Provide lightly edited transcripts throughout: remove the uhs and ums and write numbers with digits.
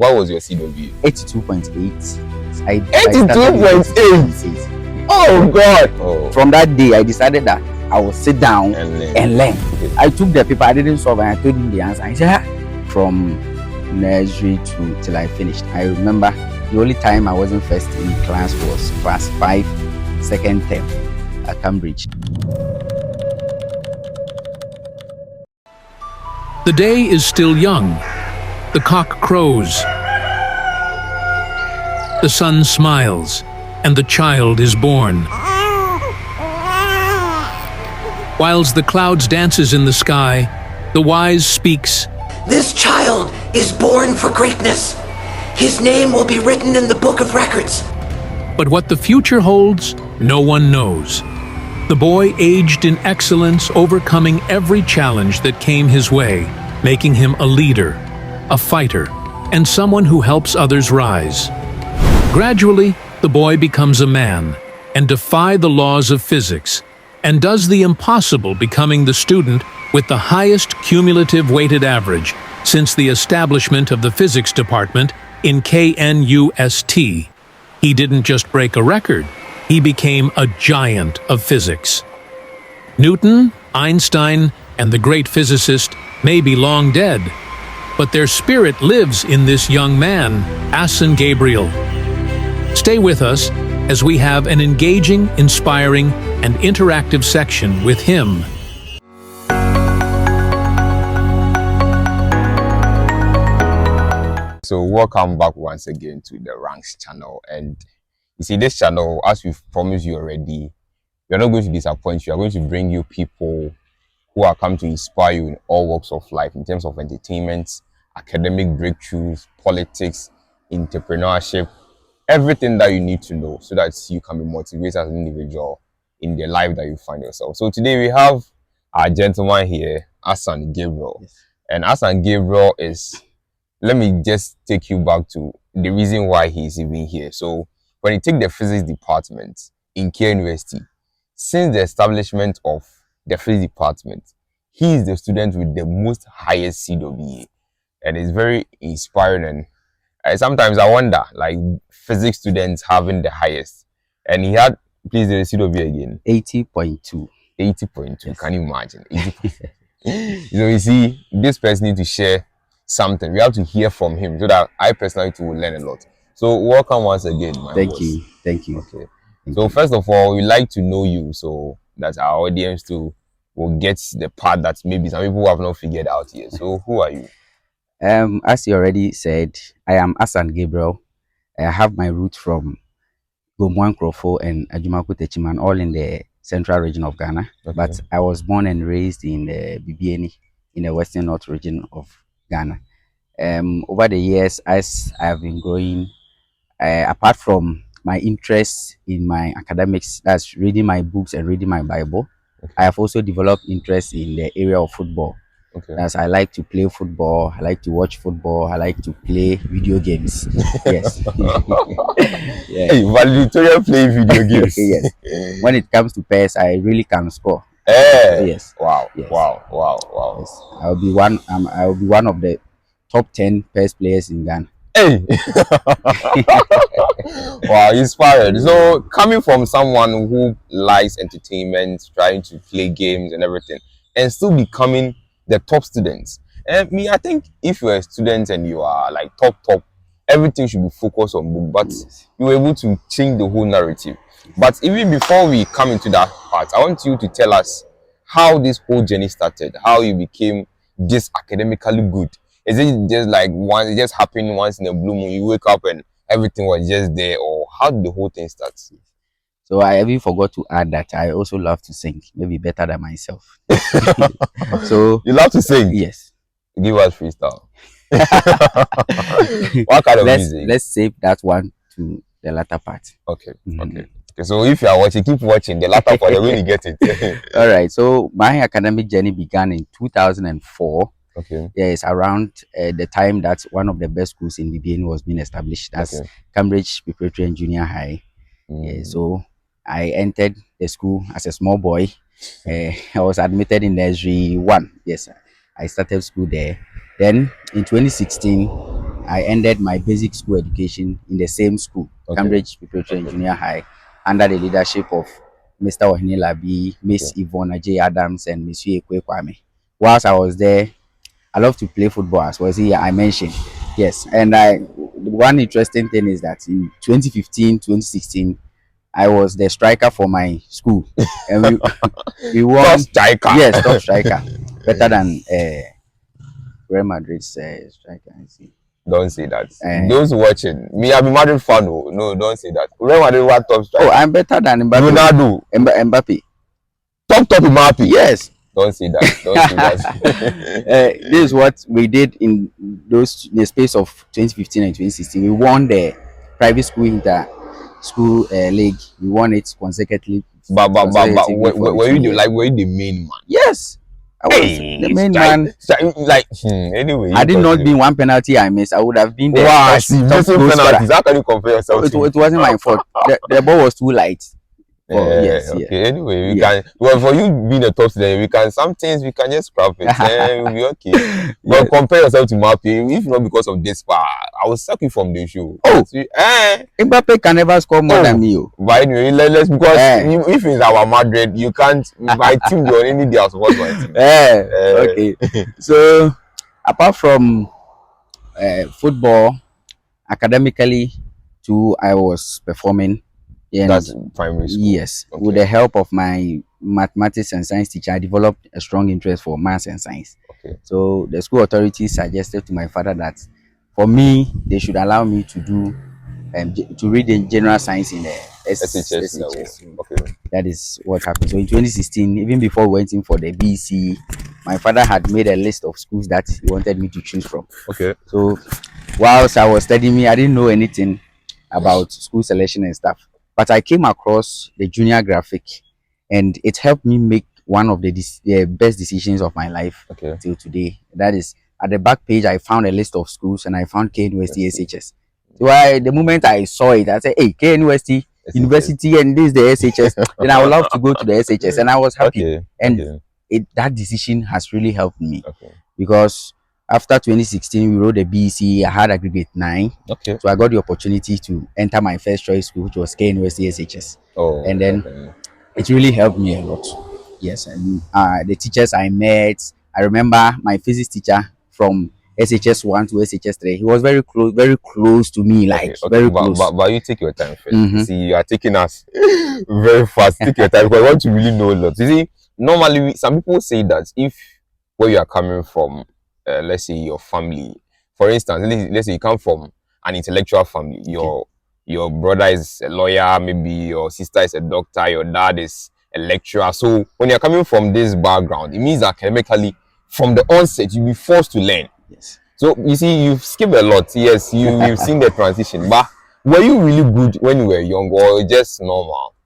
What was your CW? 82.8. 82.8. Oh God! Oh. From that day, I decided that I will sit down and learn. Okay. I took the paper, I didn't solve, and I told him the answer. I said, from nursery till I finished. I remember the only time I wasn't first in class was class 5, second term at Cambridge. The day is still young. The cock crows. The sun smiles, and the child is born. Whilst the clouds dances in the sky, the wise speaks, "This child is born for greatness. His name will be written in the book of records." But what the future holds, no one knows. The boy aged in excellence, overcoming every challenge that came his way, making him a leader, a fighter, and someone who helps others rise. Gradually, the boy becomes a man and defies the laws of physics, and does the impossible, becoming the student with the highest cumulative weighted average since the establishment of the physics department in KNUST. He didn't just break a record, he became a giant of physics. Newton, Einstein, and the great physicist may be long dead, but their spirit lives in this young man, Hassan Gabriel. Stay with us as we have an engaging, inspiring, and interactive section with him. So welcome back once again to the Ranks channel. And you see, this channel, as we've promised you already, we are not going to disappoint you. We are going to bring you people who are come to inspire you in all walks of life, in terms of entertainment, academic breakthroughs, politics, entrepreneurship, everything that you need to know so that you can be motivated as an individual in the life that you find yourself. So today we have our gentleman here, Hassan Gabriel. Yes. And Hassan Gabriel is, let me just take you back to the reason why he's even here. So when you take the physics department in KNUST, since the establishment of the physics department, he is the student with the most highest CWA. And it's very inspiring. And sometimes I wonder, like, physics students having the highest. And he had, please, the CWA again. 80.2. 80.2. Yes. Can you imagine? 80.2. So you see, this person needs to share something. We have to hear from him so that I personally too will learn a lot. So welcome once again, my Thank boss. you. Thank you. Okay. So first of all, we like to know you so that our audience too will get the part that maybe some people have not figured out yet. So who are you? As you already said, I am Hassan Gabriel. I have my roots from Gomuan Krofo and Ajumaku Techiman, all in the central region of Ghana. Okay. But I was born and raised in the BBNE, in the western north region of Ghana. Over the years, as I have been growing, apart from my interest in my academics, that's reading my books and reading my Bible, okay, I have also developed interest in the area of football. Okay. As I like to play football, I like to watch football, I like to play video games. Yes. Yeah. Hey, valedictorian playing video games. Yes. When it comes to PES, I really can score. Hey. Yes. Wow. Yes. Wow. Wow. Wow. Yes. I will be one. I will be one of the top 10 PES players in Ghana. Hey. Wow, inspired. So coming from someone who likes entertainment, trying to play games and everything, and still becoming the top students. And me, I think if you're a student and you are like top, everything should be focused on book, but yes, you were able to change the whole narrative. But even before we come into that part, I want you to tell us how this whole journey started, how you became this academically good. Is it just like it just happened once in a blue moon, you wake up and everything was just there, or how did the whole thing start? So I even forgot to add that I also love to sing, maybe better than myself. So you love to sing? Yes. Give us freestyle. What kind of music? Let's save that one to the latter part. Okay. Okay. So if you are watching, keep watching. The latter part, you're going to get it. All right. So my academic journey began in 2004. Okay. Yes, around the time that one of the best schools in BBN was being established. That's Cambridge Preparatory and Junior High. So I entered the school as a small boy. I was admitted in nursery 1. Yes, I started school there. Then in 2016, I ended my basic school education in the same school, Cambridge Preparatory and Junior High, under the leadership of Mr. Ohene Labi, Miss Yvonne J. Adams, and Monsieur Ekwe Kwame. Whilst I was there, I love to play football, as was here I mentioned. Yes, and one interesting thing is that in 2015, 2016, I was the striker for my school, and we won. Top striker. Yes, top striker, better than Real Madrid's striker. I see. Don't say that. Those watching, me, I'm a Madrid fan. No, don't say that. Real Madrid what top striker? Oh, I'm better than Mbappe. Ronaldo. Mbappe. Top Mbappe. Yes. Don't say that. Don't say that. This is what we did in the space of 2015 and 2016. We won the private school school league. We won it consecutively. But were you the main man? Yes. I was the main man. Anyway, I did not be one penalty I missed. I would have been there. Wow, penalties. How can you compare yourself? It wasn't my fault. The ball was too light. Yes. Okay. Yeah. Anyway, we can. Well, for you being a top student, we can. Some things we can just scrap it. We'll be okay. But compare yourself to Mbappe. If not because of this part, I will suck you from the show. Oh, Mbappe can never score more than me. But anyway, let's because if it's our Madrid, you can't. My team will only need their support. My team. Okay. So, apart from football, academically, too, I was performing. That's primary school. Yes, with the help of my mathematics and science teacher, I developed a strong interest for maths and science. So the school authorities suggested to my father that for me they should allow me to do to read in general science in the SHS. That is what happened. So in 2016, even before we went in for the BC, my father had made a list of schools that he wanted me to choose from. So whilst I was studying, I didn't know anything about school selection and stuff. But I came across the junior graphic, and it helped me make one of the best decisions of my life till today. That is, at the back page, I found a list of schools, and I found KNUST SHS. So the moment I saw it, I said, "Hey, KNUST University, and this is the SHS." Then I would love to go to the SHS, and I was happy. And that decision has really helped me because after 2016, we wrote the BC. I had aggregate 9. So I got the opportunity to enter my first choice school, which was KNUST SHS. And then it really helped me a lot. Yes, and the teachers I met, I remember my physics teacher from SHS 1 to SHS 3. He was very close to me, very close. But you take your time first. See, you are taking us very fast. Take your time because I want to really know a lot. You see, normally some people say that if where you are coming from, let's say your family, for instance, let's say you come from an intellectual family, your brother is a lawyer, maybe your sister is a doctor, your dad is a lecturer. So when you're coming from this background, it means academically from the onset you'll be forced to learn. Yes. So you see, you've skipped a lot. Yes, you've seen the transition, but were you really good when you were young or just normal?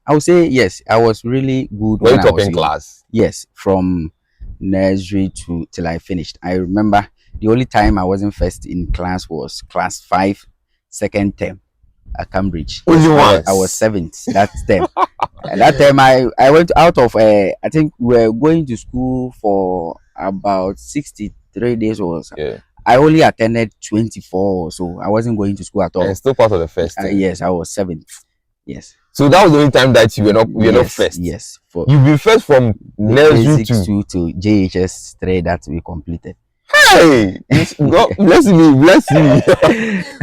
I would say yes, I was really good. Were you top in class? Yes, from nursery till I finished. I remember the only time I wasn't first in class was class 5, second term at Cambridge. I was 7th that term. And that time I went out of I think we were going to school for about 63 days or so. I only attended 24 or so. I wasn't going to school at all. And still part of the first term. Yes, I was 7th. Yes. So that was the only time that you were not first. Yes. You've been first from nursery to JHS 3 that we completed. Hey, God bless me.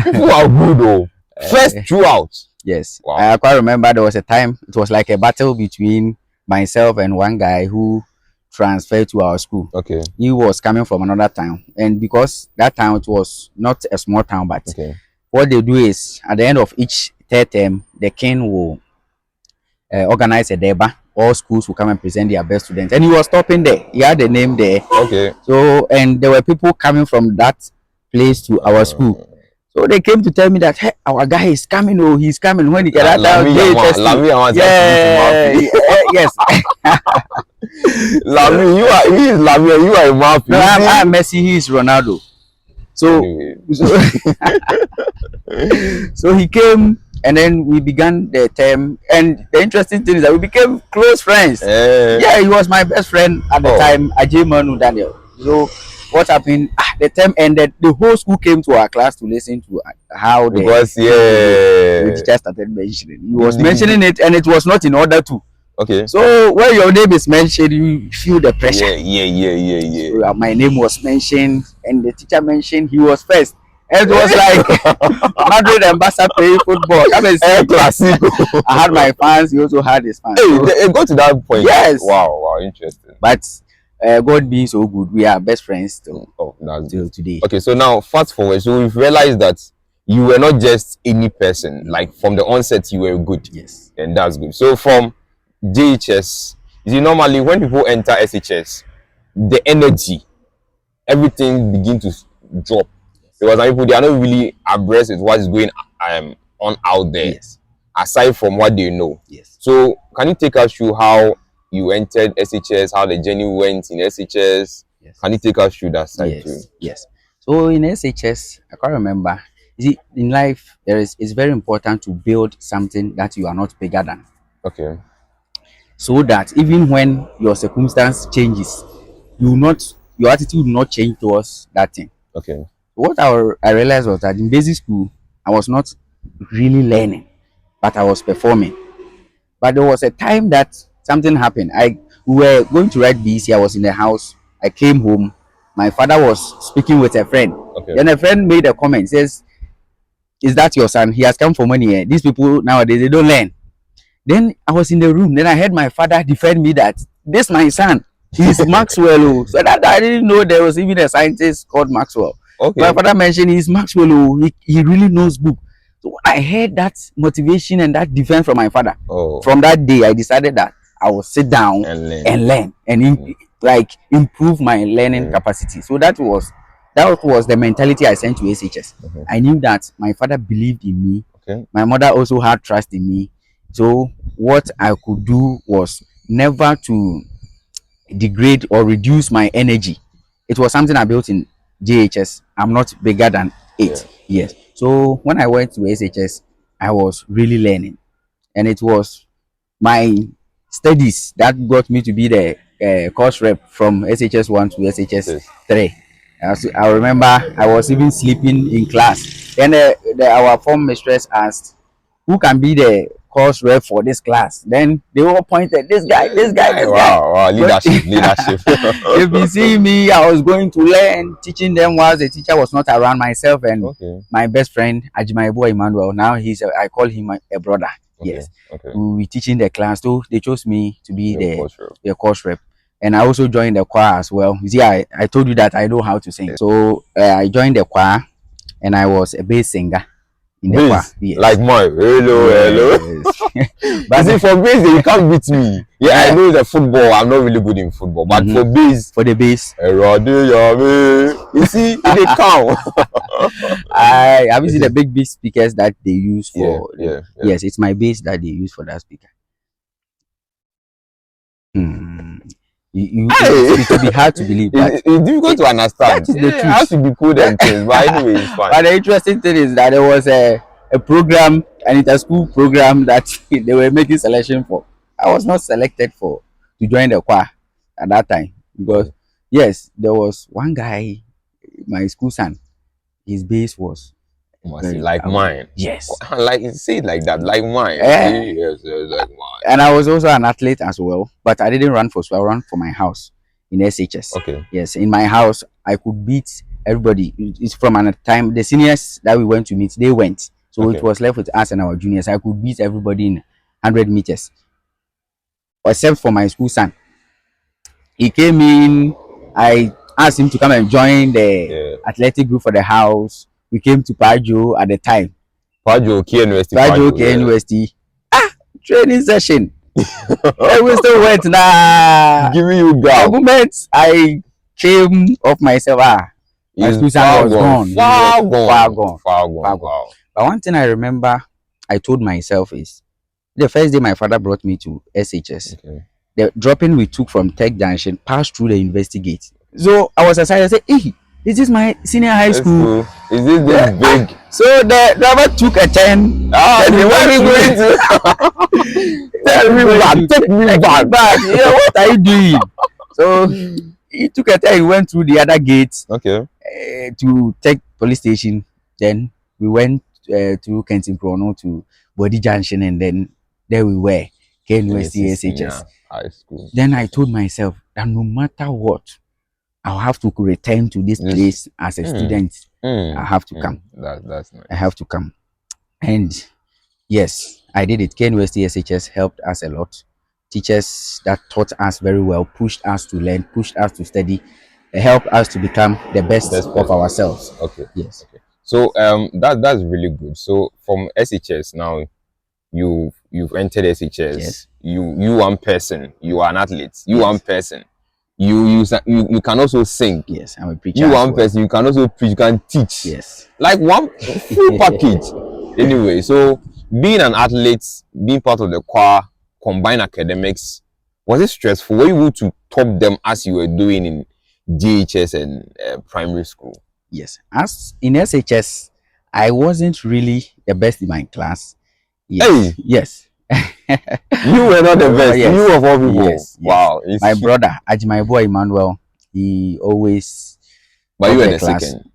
People are good though. First throughout. Yes. Wow. I quite remember there was a time it was like a battle between myself and one guy who transferred to our school. He was coming from another town, and because that town it was not a small town, but what they do is at the end of each third term, the king will organize a deba. All schools will come and present their best students, and he was stopping there. He had the name there. So, and there were people coming from that place to our school. So they came to tell me that, hey, our guy is coming. Oh, he's coming. When he get out down, yes. Lami, you are a mouth. No, I'm Messi. He is Ronaldo. So, so he came. And then we began the term, and the interesting thing is that we became close friends. Yeah, he was my best friend at the time, Ajay Manu Daniel. So what happened? The term ended. The whole school came to our class to listen to how the teacher started mentioning. He was mentioning it, and it was not in order to. Okay. So when your name is mentioned, you feel the pressure. Yeah. So, my name was mentioned, and the teacher mentioned he was first. And it was like Madrid ambassador playing football. Come and see. Classic. I had my fans. He also had his fans. Hey, it got to that point. Yes. Wow, interesting. But God being so good, we are best friends still. Till today. Okay, so now fast forward. So we've realized that you were not just any person. Like from the onset, you were good. Yes. And that's good. So from JHS, you see, normally when people enter SHS, the energy, everything begin to drop. Because some people, they are not really abreast with what is going on out there. Yes. Aside from what they know. Yes. So can you take us through how you entered SHS, how the journey went in SHS? Yes. Can you take us through that side too? Yes. So in SHS, I can't remember. You see, in life, it's very important to build something that you are not bigger than. Okay. So that even when your circumstance changes, your attitude will not change towards that thing. Okay. What I realized was that in basic school, I was not really learning, but I was performing. But there was a time that something happened. We were going to write BC. I was in the house. I came home. My father was speaking with a friend. Okay. Then a friend made a comment, says, "Is that your son? He has come for money. These people nowadays, they don't learn." Then I was in the room. Then I heard my father defend me that this my son. He's Maxwell. So that I didn't know there was even a scientist called Maxwell. Okay. My father mentioned he's Maxwell. He really knows book. So I heard that motivation and that defense from my father. From that day, I decided that I will sit down and learn and improve my learning capacity. So that was the mentality I sent to SHS. I knew that my father believed in me. Okay. My mother also had trust in me. So what I could do was never to degrade or reduce my energy. It was something I built in JHS. I'm not bigger than 8 years. So when I went to SHS, I was really learning, and it was my studies that got me to be the course rep from SHS 1 to SHS 3. I remember I was even sleeping in class. Then our form mistress asked, "Who can be the course rep for this class?" Then they all pointed, this guy. Wow, leadership. If you see me, I was going to learn, teaching them whilst the teacher was not around. Myself and my best friend Ajimaibo Emmanuel. Now I call him a brother. Yes. Okay. We were teaching the class, so they chose me to be the course rep. And I also joined the choir as well. You see, I told you that I know how to sing. So I joined the choir, and I was a bass singer in the choir. Yes. Like mine. Hello. But see, for bass, you can't beat me. Yeah, I know the football. I'm not really good in football, but for the bass, you see, they count. Have you seen the big speakers that they use for? Yes, it's my bass that they use for that speaker. It will be hard to believe. It's difficult to understand. It has to be cool and things, but anyway, it's fine. But the interesting thing is that there was a program, and it's a school program that they were making selection for. I was not selected to join the choir at that time because there was one guy, my school son. His bass was like mine. Yes. Like say it like that, like mine. Yes, like mine. And I was also an athlete as well, but I didn't run for school. I ran for my house in SHS. Okay. Yes, in my house I could beat everybody. It's from a time the seniors that we went to meet, they went. So it was left with us and our juniors. I could beat everybody in 100 meters. Except for my school son. He came in, I asked him to come and join the athletic group for the house. We came to Pajo at the time. Pajo, KNUST. Pajo, KNUST. Training session. And we still went now. Giving you the moment I came off myself, my school son was gone. Far gone. But one thing I remember I told myself is the first day my father brought me to SHS. The dropping we took from Tech Junction passed through the university gate. So I was excited. I said, "Hey, this is my senior high school. Is this big?" So the driver took a turn. They were going to take me back. Yeah, what are you doing? So he took a time. He went through the other gate Okay. to take police station. Then we went through Kenton Chrono to Body Junction, and then there we were, KNUST SHS. High school. Then I told myself that no matter what, I'll have to return to this place as a student. I have to come. That's nice. I have to come. And yes, I did it. KNUST SHS helped us a lot. Teachers that taught us very well, pushed us to learn, pushed us to study, helped us to become the best of ourselves. Okay. Yes. Okay. So that's really good. So from SHS now, you've entered SHS. Yes. You one person, you are an athlete. You one person, you can also sing. Yes, I'm a preacher. You one person, you can also preach, you can teach. Yes. Like one full package. Anyway, so being an athlete, being part of the choir, combined academics, was it stressful? Were you able to top them as you were doing in GHS and primary school? Yes. As in SHS, I wasn't really the best in my class. Yes. Hey! Yes. You were not the best. Yes. You of all people. Yes. Wow. My brother, my boy Emmanuel, he always. But you were the second.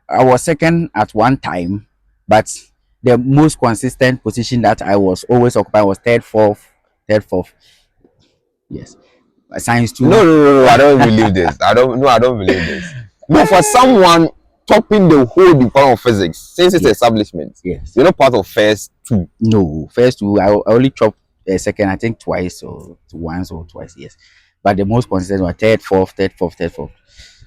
I was second at one time, but the most consistent position that I was always occupying was third, fourth. Yes. Science 2. No. I don't believe this. I don't believe this. No, for someone topping the whole department of physics since its establishment. Yes. You're not part of first 2. No, first 2. I only chopped second, I think twice or once or twice. Yes. But the most consistent was third, fourth. Yes.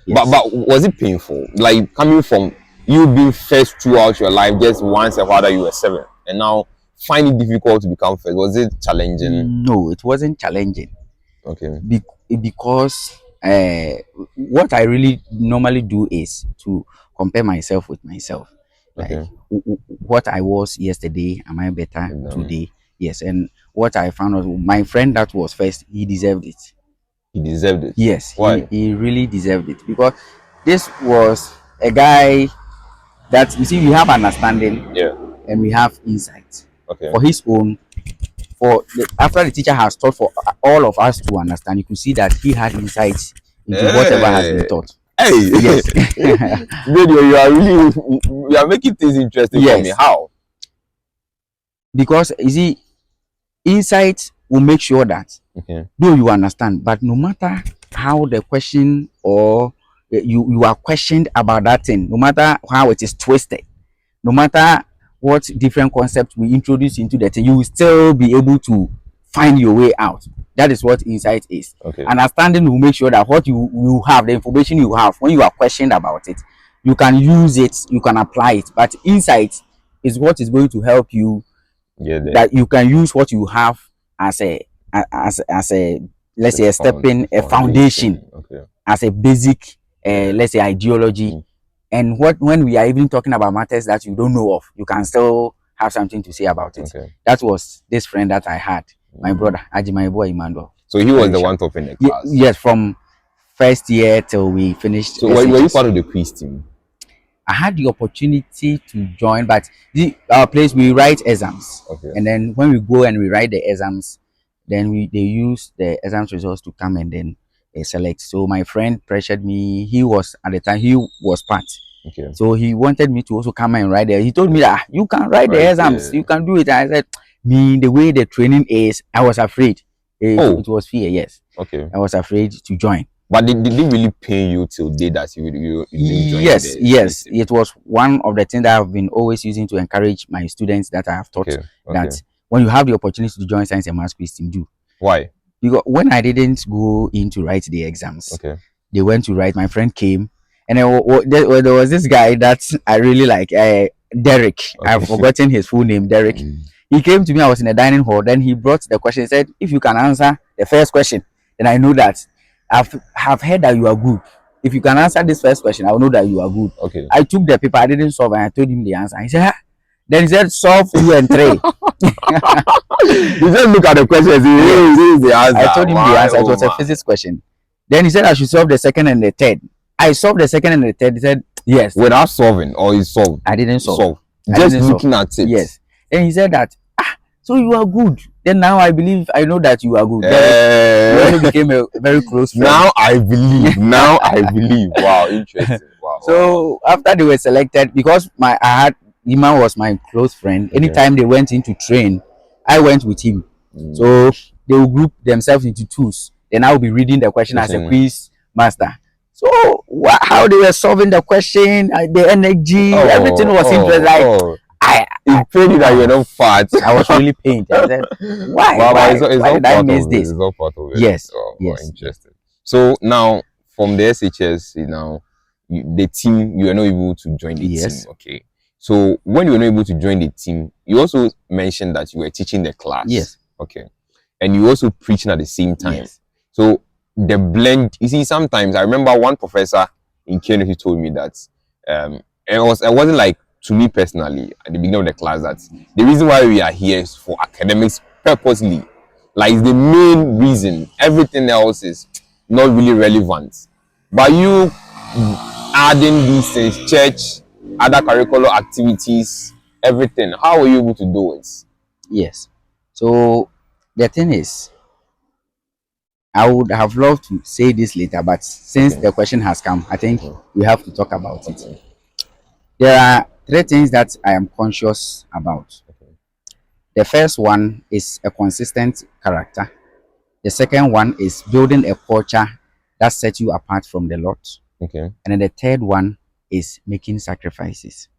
But was it painful? Like coming from you being first throughout your life, just once a while you were 7, and now find it difficult to become first. Was it challenging? No, it wasn't challenging. Okay. Because what I really normally do is to compare myself with myself. Like what I was yesterday, am I better today? Yes. And what I found was my friend that was first, he deserved it. He deserved it? Yes. Why? He really deserved it, because this was a guy that, you see, we have understanding, and we have insight. Okay. For his own, after the teacher has taught for all of us to understand, you could see that he had insights into whatever has been taught. Hey, yes. you are making things interesting for me. How? Because you see, insight will make sure that though you understand, but no matter how the question or you are questioned about that thing, no matter how it is twisted, no matter what different concepts we introduce into the thing, you will still be able to find your way out. That is what insight is. Understanding will make sure that what you have, the information you have, when you are questioned about it, you can use it, you can apply it. But insight is what is going to help you, that you can use what you have as a let's say a stepping, a foundation, as a basic let's say ideology. And when we are even talking about matters that you don't know of, you can still have something to say about it. That was this friend that I had, my brother, my boy Emmanuel. So he was the one topping the class? Yes, from first year till we finished. So were you part of the quiz team? I had the opportunity to join, but our place, we write exams. And then when we go and we write the exams, then they use the exams results to come and then select. So my friend pressured me. He was, at the time, he was part. So he wanted me to also come and write there. He told me that you can write the exams, you can do it. I said, me, the way the training is, I was afraid. It was fear, yes. I was afraid to join. But did it really pay you till day that you didn't join? Yes. It was one of the things that I've been always using to encourage my students that I have taught, that when you have the opportunity to join science and maths quiz team, do. Why? Because when I didn't go in to write the exams, they went to write. My friend came, and there was this guy that I really like, Derek. I've forgotten his full name, Derek. He came to me. I was in the dining hall. Then he brought the question. He said, "If you can answer the first question, then I know that have heard that you are good. If you can answer this first question, I will know that you are good." I took the paper. I didn't solve, and I told him the answer. He said, then he said, solve 2 and 3. He said, look at the questions. This is the answer. I told him the answer. It was a physics question. Then he said I should solve the second and the third. I solved the second and the third. He said, yes. Without solving, or you solved? I didn't solve. Just looking at it. Yes. Then he said that, so you are good. Then now I believe I know that you are good. We also became a very close friend. Now I believe. Now I believe. Wow, interesting. Wow. So after they were selected, because Iman was my close friend. Anytime they went into train, I went with him. So they will group themselves into twos. Then I will be reading the question as a quiz master. So how they were solving the question, the energy, everything was interesting. Like I prayed that you're not fat. I was really pained. I said, why? Wow, why? It's Why did I miss this? this? It's all part of it. Yes. Yes. Interesting. So now from the SHS, the team, you are not able to join the team. Okay. So when you were not able to join the team, you also mentioned that you were teaching the class. Yes. Okay. And you also preaching at the same time. Yes. So the blend, you see, sometimes I remember one professor in KNUST told me that it wasn't like, to me personally at the beginning of the class, that the reason why we are here is for academics purposely. Like, it's the main reason. Everything else is not really relevant. But you adding these things, church, other curricular activities, everything, how were you able to do it? Yes. So the thing is, I would have loved to say this later, but since the question has come, I think we have to talk about it. There are 3 things that I am conscious about. The first one is a consistent character. The second one is building a culture that sets you apart from the lot. Okay. And then the third one is making sacrifices.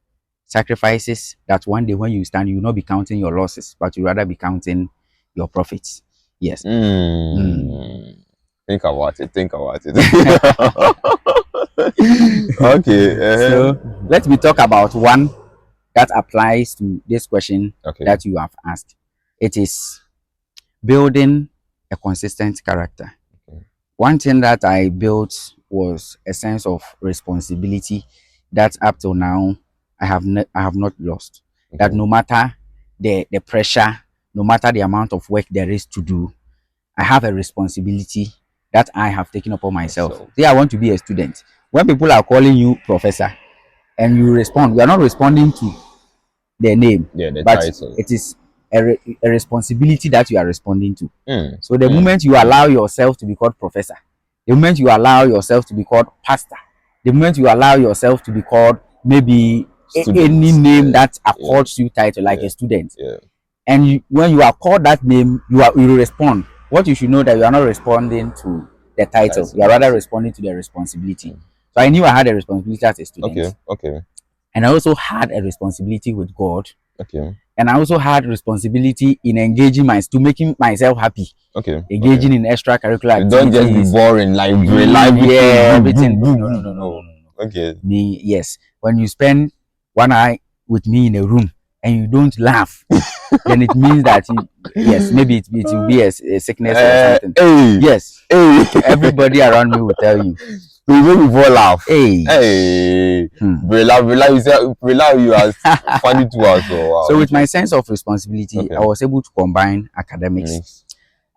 Sacrifices that one day when you stand, you will not be counting your losses, but you rather be counting your profits. Yes. Think about it. Okay. So let me talk about one that applies to this question that you have asked. It is building a consistent character. One thing that I built was a sense of responsibility that up till now I have not lost. That no matter the pressure, no matter the amount of work there is to do, I have a responsibility that I have taken upon myself. Say I want to be a student. When people are calling you professor and you respond, you are not responding to their name, but title. It is a responsibility that you are responding to. So the moment you allow yourself to be called professor, the moment you allow yourself to be called pastor, the moment you allow yourself to be called maybe any name that accords you title, like a student, and when you are called that name, you respond. What you should know that you are not responding to the title, you are rather responding to the responsibility. So I knew I had a responsibility as a student. Okay. And I also had a responsibility with God. Okay. And I also had responsibility in engaging making myself happy. Okay. Engaging in extracurricular activities. Don't just be boring, like everything. No. Okay. Yes. When you spend 1 hour with me in a room and you don't laugh, then it means that maybe it will be a sickness or something. Yes. Everybody around me will tell you. We make people laugh. Hey. You are funny to us. So with my sense of responsibility, I was able to combine academics.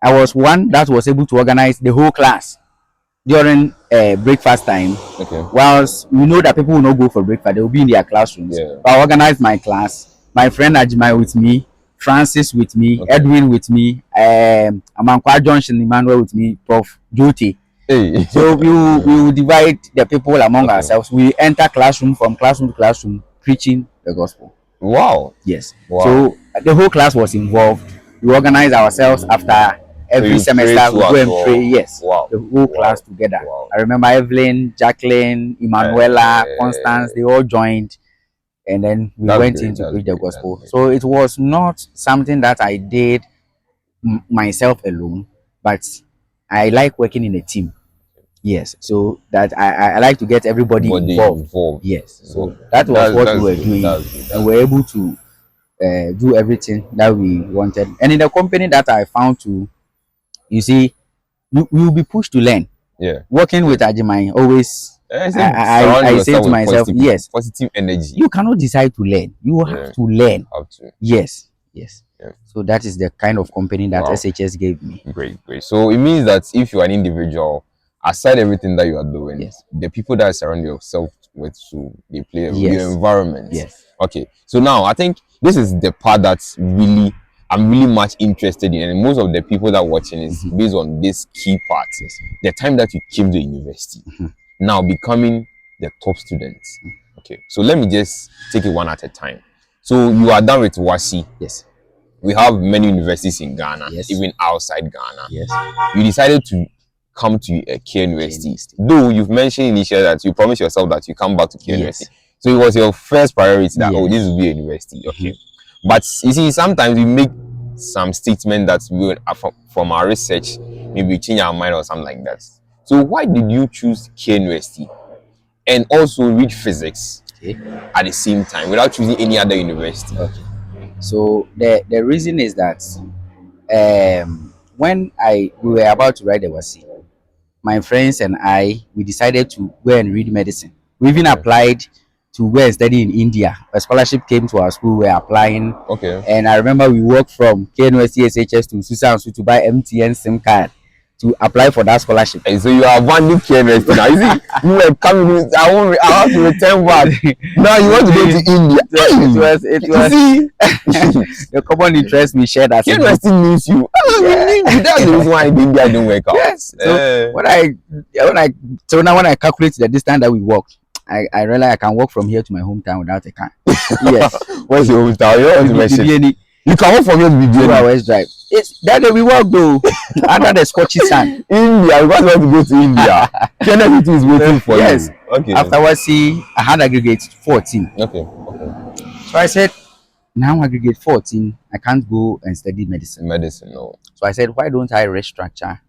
I was one that was able to organize the whole class during breakfast time. Whilst we know that people will not go for breakfast, they will be in their classrooms. But I organized my class. My friend Ajimai with me, Francis with me, Edwin with me, Amankwa Johnson Emmanuel with me, Prof. Joti. So we will divide the people among ourselves. We enter classroom from classroom to classroom preaching the gospel. Wow. Yes. Wow. So the whole class was involved. We organized ourselves after every semester. We go and pray. Yes. Wow. The whole class together. Wow. I remember Evelyn, Jacqueline, Emanuela, Constance, they all joined. And then we went in to preach the gospel. So it was not something that I did myself alone, but I like working in a team. Yes, so that I like to get everybody involved. Yes, so that was what we were doing, and we were able to do everything that we wanted. And in the company that I found to, you see, we will be pushed to learn. Working with Ajimai always, I say to myself, positive energy. You cannot decide to learn. You have to learn. Yes. So that is the kind of company that SHS gave me. Great. So it means that if you are an individual, aside everything that you are doing, the people that surround yourself with, they play your environment. Yes. Okay. So now I think this is the part that really I'm really much interested in, and most of the people that are watching is based on this key part. The time that you came to university, now becoming the top students. Okay, so let me just take it one at a time. So you are done with WASI. Yes. We have many universities in Ghana, Yes. even outside Ghana. Yes. You decided to come to KNUST. Though you've mentioned initially that you promised yourself that you come back to KNUST. Yes. So it was your first priority that, Yes. oh, this will be a university. Okay. But you see, sometimes we make some statement that we will, from our research, maybe change our mind or something like that. So why did you choose KNUST and also read physics at the same time without choosing any other university? Okay. So the reason is that when we were about to write the WASI, my friends and we decided to go and read medicine. We even applied to go and study in India. A scholarship came to our school. We were applying. Okay. And I remember we walked from KNUST SHS to Susansu to buy MTN SIM card to apply for that scholarship. And so you are abandoning KNUST now. You see, you were coming. I have to return back. Now you want to go to India. It was the common interest we shared as KNUST needs you. That's the reason why India didn't work out. Yes. So when I calculate the distance that we walked, I realize I can walk from here to my hometown without a car. Yes. Where's your hometown? You can walk from here to be 2 hours drive. It's that day we walk though under the scorchy sun. India, because want to go to India. KNUST is waiting for you. Yes. Okay. Afterwards, I had aggregate 14. Okay. So I said, now aggregate 14, I can't go and study medicine. No. So I said, why don't I restructure,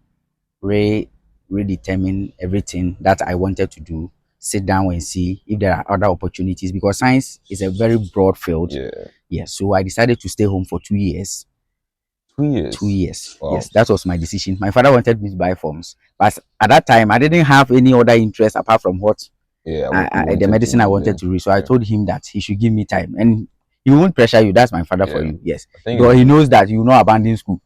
redetermine everything that I wanted to do, sit down and see if there are other opportunities, because science is a very broad field. Yeah. So I decided to stay home for 2 years. 2 years? 2 years. Wow. Yes, that was my decision. My father wanted me to buy forms, but at that time I didn't have any other interest apart from what the medicine I wanted to read. So I told him that he should give me time, and he won't pressure you. That's my father for you. Yes, because he knows that you will not abandon school.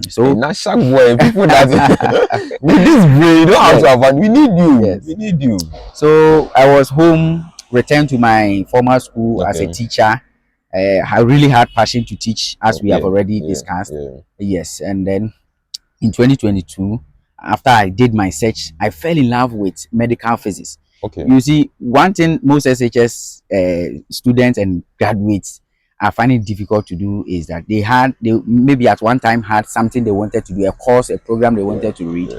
So not sharp boy, people that with this brain, you don't have to abandon. We need you. Yes. We need you. So I was home, returned to my former school as a teacher. I really had passion to teach, as we have already discussed. Yes, and then in 2022, after I did my search, I fell in love with medical physics. You see, one thing most SHS students and graduates are finding difficult to do is that they maybe at one time had something they wanted to do, a course, a program they wanted to read,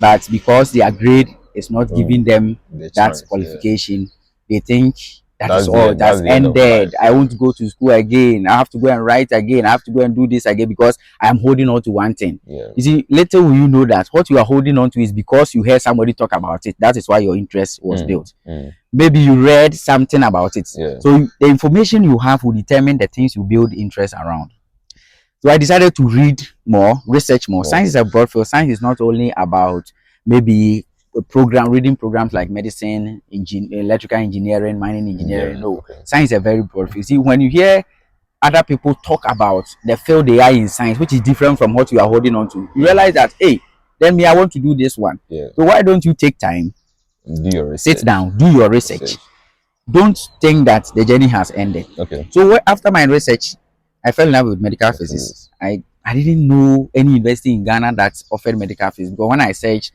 but because their grade is not giving them that qualification, they think that's all, that's ended. I won't go to school again. I have to go and write again. I have to go and do this again because I'm holding on to one thing. You see, later will you know that what you are holding on to is because you heard somebody talk about it. That is why your interest was built. Maybe you read something about it. So the information you have will determine the things you build interest around. So I decided to read more, research more. Science is a broad field. Science is not only about maybe reading programs like medicine, electrical engineering, mining engineering. No, science is a very broad field. See, when you hear other people talk about the field they are in science, which is different from what you are holding on to, you realize that, hey, then I want to do this one. So why don't you take time, do your research. sit down, do your research. Don't think that the journey has ended. So after my research, I fell in love with medical physics. I didn't know any university in Ghana that offered medical physics, but when I searched,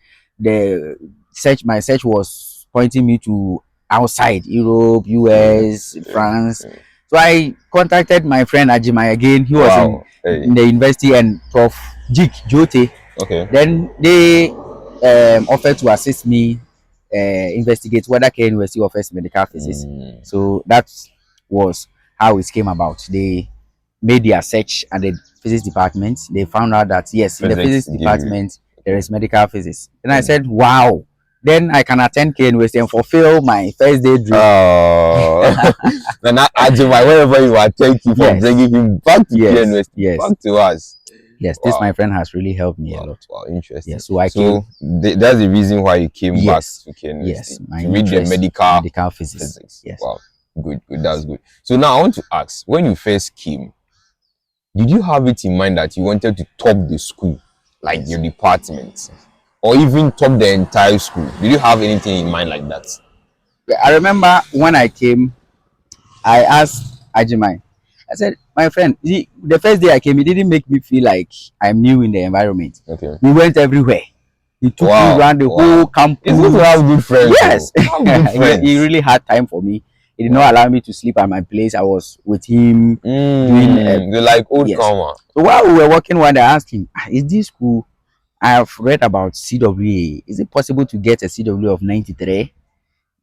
my search was pointing me to outside Europe, US, France. So I contacted my friend Ajimai again. He was in the university, and Prof. Jote. Then they offered to assist me investigate whether KNUST offers medical physics. So that was how it came about. They made their search at the physics department. They found out that yes, in the physics department there is medical physics. And I said, wow, then I can attend KNUST and fulfill my first day dream. Then Ajimai, wherever you are, thank you for bringing him back to KNUST, back to us. Yes, this my friend has really helped me a lot. Wow, interesting. Yes, so that's the reason why you came back to KNUST. Yes, to read the medical physics. Yes. Wow, good, that's good. So now I want to ask, when you first came, did you have it in mind that you wanted to top the school, like your department, or even top the entire school? Did you have anything in mind like that? I remember when I came, I asked Ajimai, I said, my friend, the first day I came, it didn't make me feel like I'm new in the environment. Okay. We went everywhere. He took me around the whole campus. It's good to have good friends. Yes. Have good friends. He really had time for me. He did not allow me to sleep at my place. I was with him doing. They're like old karma. So while we were working one day, I asked him, "Is this school? I have read about CWA. Is it possible to get a CW of 93?"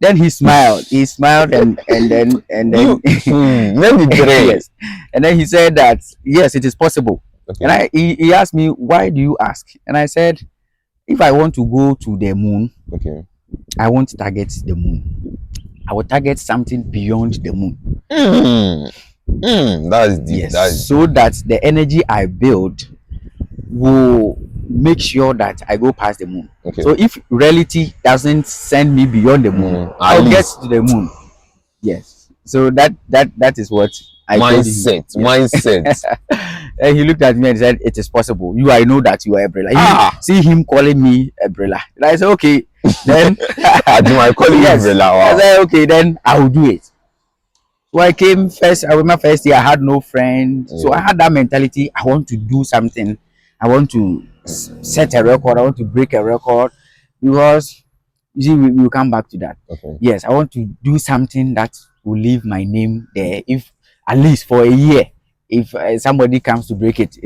Then he smiled. He smiled and then 93. Yes. And then he said that yes, it is possible. Okay. And he asked me, "Why do you ask?" And I said, if I want to go to the moon, okay, I won't target the moon. I will target something beyond the moon. That's deep. Yes. That's so that the energy I build will make sure that I go past the moon. Okay. So if reality doesn't send me beyond the moon, I'll get to the moon. Yes. So that is what I mindset. Mindset. And he looked at me and said, "It is possible. I know that you are umbrella." See him calling me umbrella. And I said, "Okay." Then I do my calling umbrella. Wow. I said, "Okay, then I will do it." So I came first. I was my first year. I had no friend, so I had that mentality. I want to do something. I want to set a record. I want to break a record, because you see, we will come back to that. Okay. Yes, I want to do something that will leave my name there, if at least for a year. If somebody comes to break it,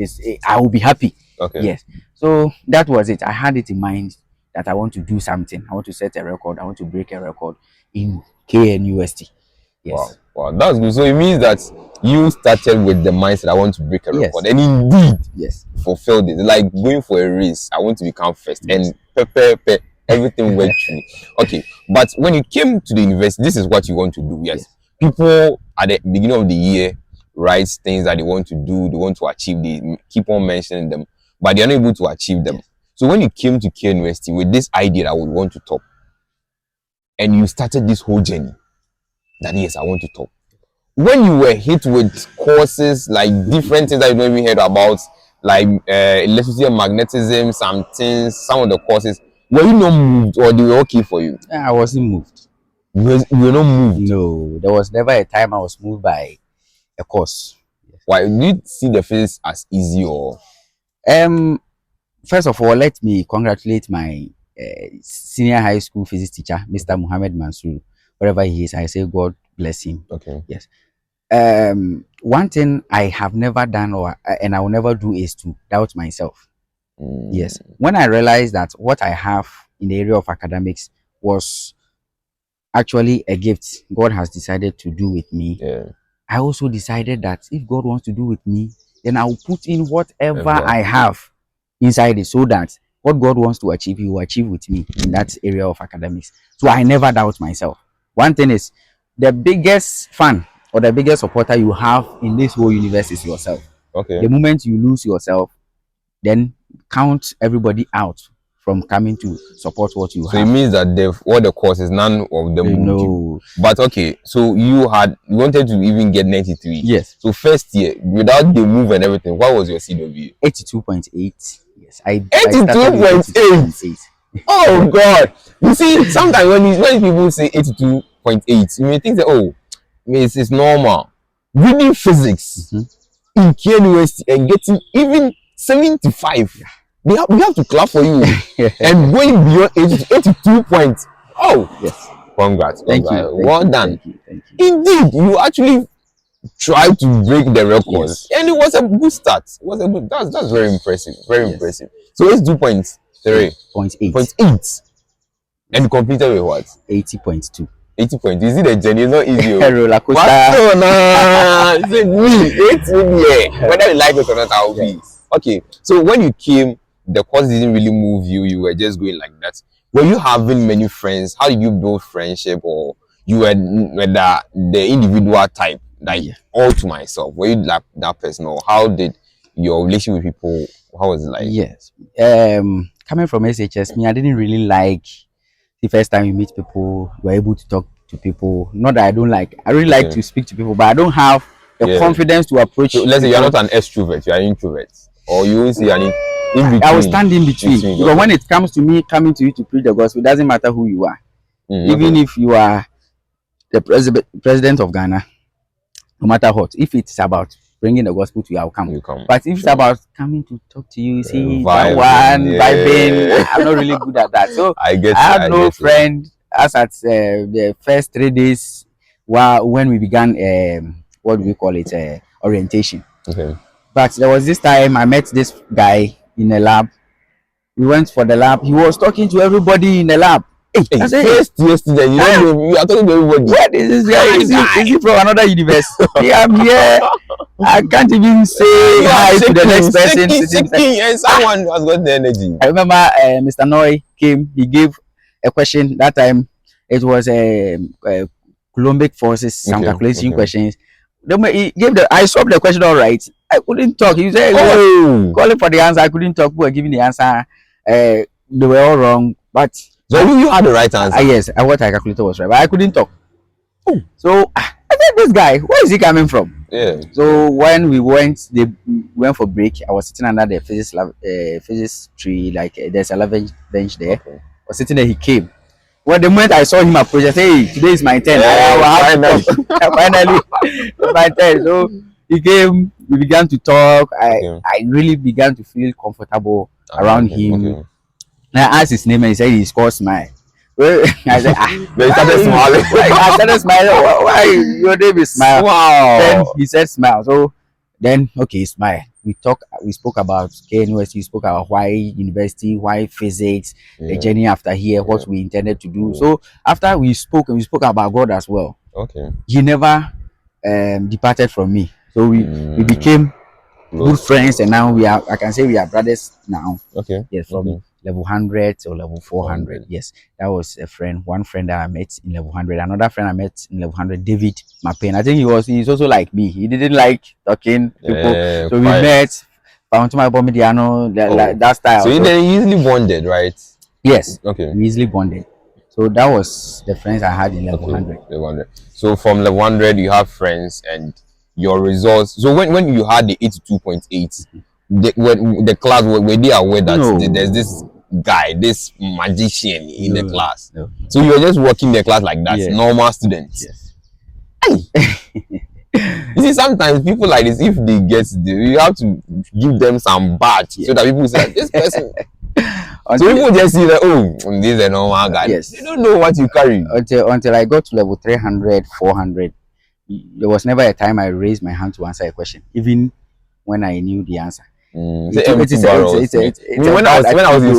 I will be happy. Okay. Yes. So that was it. I had it in mind that I want to do something. I want to set a record. I want to break a record in KNUST. Yes. Wow, that's good. So it means that you started with the mindset, I want to break a record, and indeed, fulfilled it. Like going for a race, I want to become first, and everything went through. Okay, but when you came to the university, this is what you want to do. Yes. People at the beginning of the year write things that they want to do, they want to achieve, they keep on mentioning them, but they are not able to achieve them. So when you came to KNUST with this idea that I would want to talk, and you started this whole journey, that yes, I want to talk. When you were hit with courses like different things that you don't even heard about, like electricity and magnetism, some things, some of the courses, were you not moved, or they were okay for you? I wasn't moved. You were not moved? No, there was never a time I was moved by a course. Why? Do you see the physics as easy, or? First of all, let me congratulate my senior high school physics teacher, Mr. Muhammad Mansour. Wherever he is, I say God bless him. Okay. Yes. One thing I have never done, and I will never do, is to doubt myself. Yes. When I realized that what I have in the area of academics was actually a gift God has decided to do with me, I also decided that if God wants to do with me, then I will put in whatever I have inside it, so that what God wants to achieve, He will achieve with me in that area of academics. So I never doubt myself. One thing is, the biggest fan or the biggest supporter you have in this whole universe is yourself. Okay. The moment you lose yourself, then count everybody out from coming to support what you have. So it means that all the courses, none of them moved you. But okay, so you wanted to even get 93. Yes. So first year, without the move and everything, what was your CW? 82.8. Yes. 82.8. Oh God! You see, sometimes when people say 82.8, you may think that, oh, it's normal. Reading physics in KNUST and getting even 75, we have to clap for you. And going beyond 82 points. Oh yes! Congrats! Thank you. Well done. Thank you. Indeed, you actually tried to break the records, and it was a good start. That's very impressive. Very impressive. So it's 2.3. 0.8. And you completed with what? 80.2. 80 points. You see the journey is not easy. Roller coaster. Whether you like it or not, I'll be. Okay. So when you came, the course didn't really move you. You were just going like that. Were you having many friends? How did you build friendship, or you were the individual type, like all to myself? Were you like that person, or how did your relationship with people? How was it like? Yes. Coming from SHS, I didn't really like the first time you meet people, you are able to talk to people. Not that I don't like, I really like to speak to people, but I don't have the confidence to approach. So let's say you're not an extrovert, you are an introvert, or you won't say in between. I will stand in between. Because when it comes to me coming to you to preach the gospel, it doesn't matter who you are. Even if you are the president of Ghana, no matter what, if it's about bringing the gospel to you, I'll come. You come. But if it's about coming to talk to you, see that Vibing, one yeah. vibing, I'm not really good at that. So I get I it, had no friend as at the first 3 days when we began what do we call it, orientation. Okay. But there was this time I met this guy in a lab. We went for the lab. He was talking to everybody in the lab. Hey, I said, First yesterday, you don't know, you are talking to everybody. what is this guy? Is he from another universe? Yeah, I'm here. I can't even say hi to the next person. Shaking, and someone has got the energy. I remember Mr. Noy came. He gave a question that time. It was Colombic forces, some calculation questions. Then he gave I solved the question all right. I couldn't talk. He said, calling for the answer. I couldn't talk. We were giving the answer. They were all wrong. But so you had the right answer. Yes, what I calculated was right, but I couldn't talk. So I said, this guy, where is he coming from? Yeah. So when we went for break. I was sitting under the physics tree, like there's a bench there. I was sitting there. He came. Well, the moment I saw him approach, I said, hey, today is my turn. Finally, my turn. So he came. We began to talk. I really began to feel comfortable around him. I asked his name and he said he's called Smile. Well, I said, They started smiling. I started smiling. Why your name is Smile? Wow. Then he said Smile. So then, okay, Smile. We spoke about KNUST. We spoke about why university, why physics, the journey after here, what we intended to do. So after we spoke about God as well. Okay. He never departed from me. So we became good friends, and now I can say we are brothers now. Okay. Yes, from level 100 or level 400. Yes, that was one friend that I met in level 100. Another friend I met in level 100, David Mapen. I think he's also like me. He didn't like talking people, so we met. Found my Bomidiano, that style. So you then easily bonded, right? Yes. Okay. We easily bonded. So that was the friends I had in level 100. Level 100. So from level 100, you have friends and your results. So when you had the 82.8, the class, were they aware that there's this guy, this magician in the class? No. So you were just working the class like that, normal students. Yes. You see, sometimes people like this, if they get, you have to give them some badge so that people say this person. So people just see that, oh, this is a normal guy. Yes. They don't know what you carry. Until I got to level 300, 400, there was never a time I raised my hand to answer a question, even when I knew the answer. When I was in school,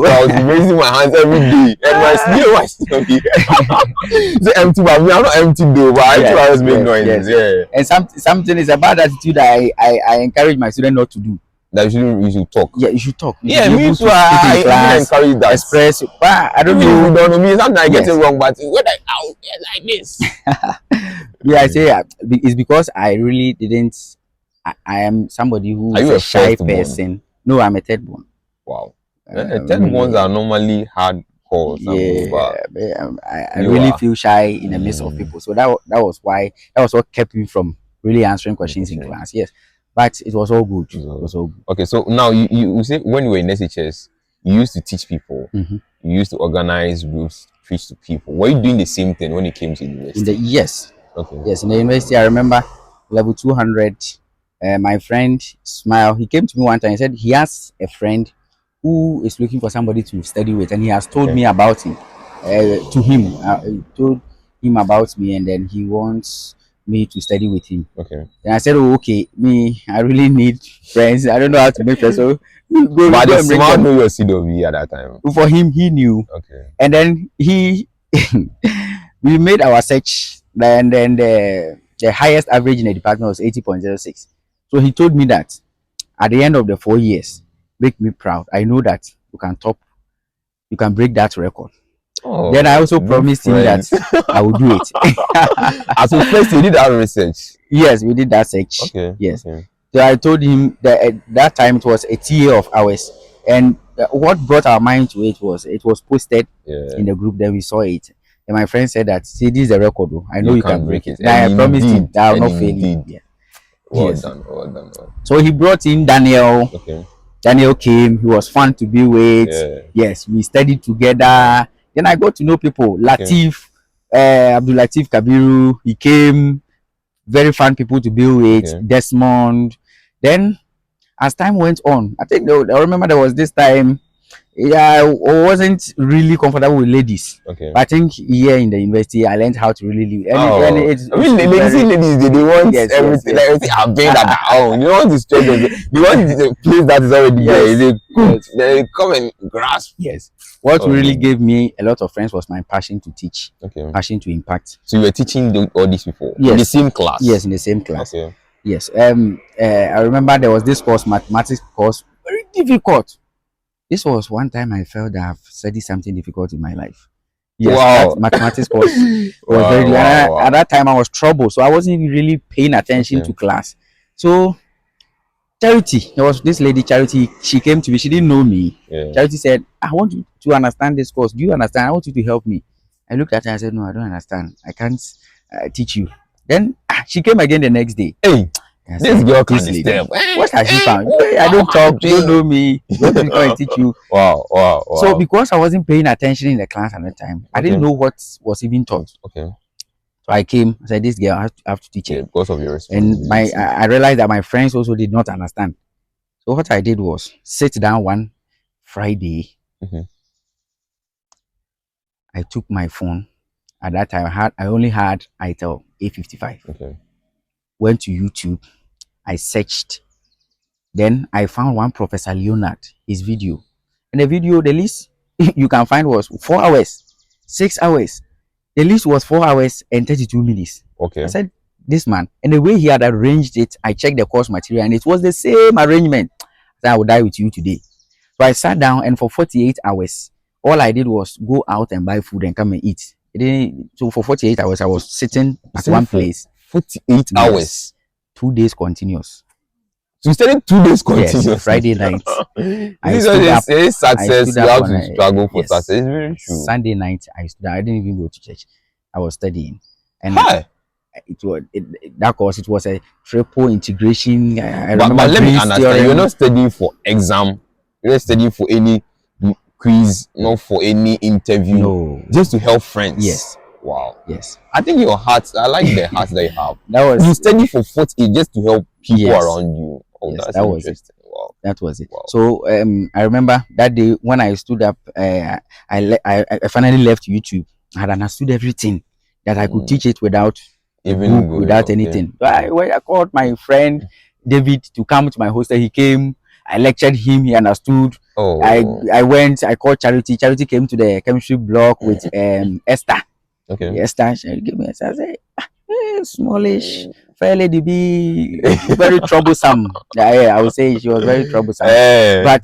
I was raising my hands every day, and my still was the empty, but I'm not empty though. But I was making noises. Yeah. And something is a bad attitude that I encourage my students not to do. That you should talk. Yeah, you should talk. Yeah, me too. I encourage that. Express. I don't know. You don't know me. Sometimes I get it wrong, but when I like this. Yeah, I say it's because I really didn't. I am somebody who is a shy person. No, I'm a third born. Wow. Third borns are normally hardcore. Yeah, I really feel shy in the midst of people. So that was what kept me from really answering questions in class. Yes, but it was all good. It was all good. Okay, so now you say when you were in SHS, you used to teach people. You used to organize groups, preach to people. Were you doing the same thing when it came to university? Yes. Okay. Yes, in the university, I remember level 200. My friend Smile, he came to me one time and said he has a friend who is looking for somebody to study with, and he has told me about him. He told him about me, and then he wants me to study with him. Okay. And I said, oh, okay, I really need friends. I don't know how to make friends. So but the Smile knew your CW at that time. For him, he knew. Okay. And then we made our search, and then the highest average in the department was 80.06. So he told me that at the end of the 4 years, make me proud. I know that you can break that record. Then I also promised him that I would do it. As first, you did that research. Yes, we did that search. Okay. Yes. Okay. So I told him that at that time it was a TA of ours, and what brought our mind to it was posted in the group. Then we saw it, and my friend said that, see, this is a record. I know you can break it. And I promised him that I will not fail you. Yeah. Well done. So he brought in Daniel. Okay. Daniel came. He was fun to be with. Yeah. Yes, we studied together. Then I got to know people. Latif, Abdul Latif Kabiru. He came. Very fun people to be with. Desmond. Then as time went on, I think I remember there was this time, yeah, I wasn't really comfortable with ladies. Okay. But I think here in the university, I learned how to really live. And it's I mean, ladies, they want Yes, everything. yes, Like, everything I've been at their own. You don't want to stretch them. You want the place that is already there. Yes, They cook. yes. They come and grasp. Yes. What Oh, really no. gave me a lot of friends was my passion to teach, Okay. passion to impact. So you were teaching all this before? Yes. In the same class? Yes, in the same class. Okay. Yes. I remember there was this course, mathematics course, very difficult. This was one time I felt that I've studied something difficult in my life. Yes, Wow. that mathematics course was Wow, very. wow, wow. At that time, I was troubled, so I wasn't really paying attention Okay. to class. So, Charity, there was this lady, Charity. She came to me. She didn't know me. Yeah. Charity said, "I want you to understand this course. Do you understand? I want you to help me." I looked at her. I said, "No, I don't understand. I can't teach you." Then she came again the next day. Hey, I this said, girl can "This lady, step. what has she found? I don't talk. You don't know me. You want me to come and teach you?" Wow, wow, wow. So because I wasn't paying attention in the class at that time, I didn't Okay. know what was even taught. Okay. So I came, I said, "This girl, I have to teach her." Yeah, because of your And responsibility. I realized that my friends also did not understand. So what I did was sit down one Friday. Mhm. I took my phone. At that time, I only had ITEL A55. Okay. Went to YouTube. I searched. Then I found one Professor Leonard, his video. And the video, the least you can find was 4 hours, 6 hours. The list was 4 hours and 32 minutes. Okay. I said, this man, and the way he had arranged it, I checked the course material and it was the same arrangement. I said, I will die with you today. So I sat down and for 48 hours, all I did was go out and buy food and come and eat. So for 48 hours, I was sitting at one place. 48 Yes. hours. 2 days continuous. So you studied 2 days continuously. Yes, Friday night. I This stood up. is success. stood You up have on to a- struggle for yes. success. It's very true. Sunday night, I stood up. I didn't even go to church. I was studying. And Hi. that course, it was a triple integration. I But remember let me Green's understand. theorem. You're not studying for exam. You're not studying for any quiz, not for any interview. No. Just to help friends. Yes. Wow. Yes. I think your heart, I like the heart that you have. That was You study for 48 just to help people Yes. around you. Oh, Yes, that's that was it. interesting. Wow. That was it. Wow. So I remember that day when I stood up, I finally left YouTube. I had understood everything that I could teach it without Even book, without okay. anything. So I called my friend David to come to my hostel. He came. I lectured him. He understood. Oh. I went. I called Charity. Charity came to the chemistry block with Esther. Okay. Esther, she gave me. I said, smallish, fair lady, be very troublesome. I would say she was very troublesome. But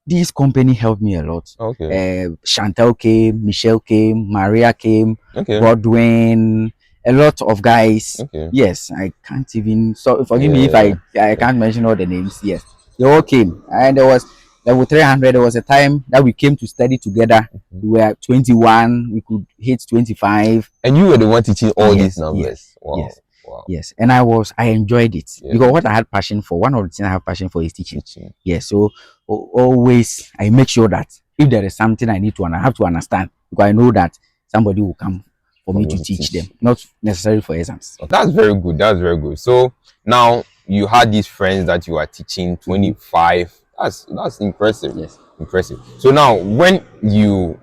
this company helped me a lot. Okay. Chantel came, Michelle came, Maria came, Okay. Godwin, a lot of guys. Okay. Yes, I can't even. So forgive me if I can't mention all the names. Yes, they all came, and there was level 300. There was a time that we came to study together. We were 21. We could hit 25. And you were the one teaching all Yes, these numbers. yes, Wow. yes. Wow. Yes, and I enjoyed it Yeah. because what I had passion for, one of the things I have passion for is teaching. Teaching. Yes, so always I make sure that if there is something I need to I have to understand, because I know that somebody will come for me to teach them, not necessarily for exams. That's very good. That's very good. So now you had these friends that you are teaching 25. That's impressive. Yes. Impressive. So now when you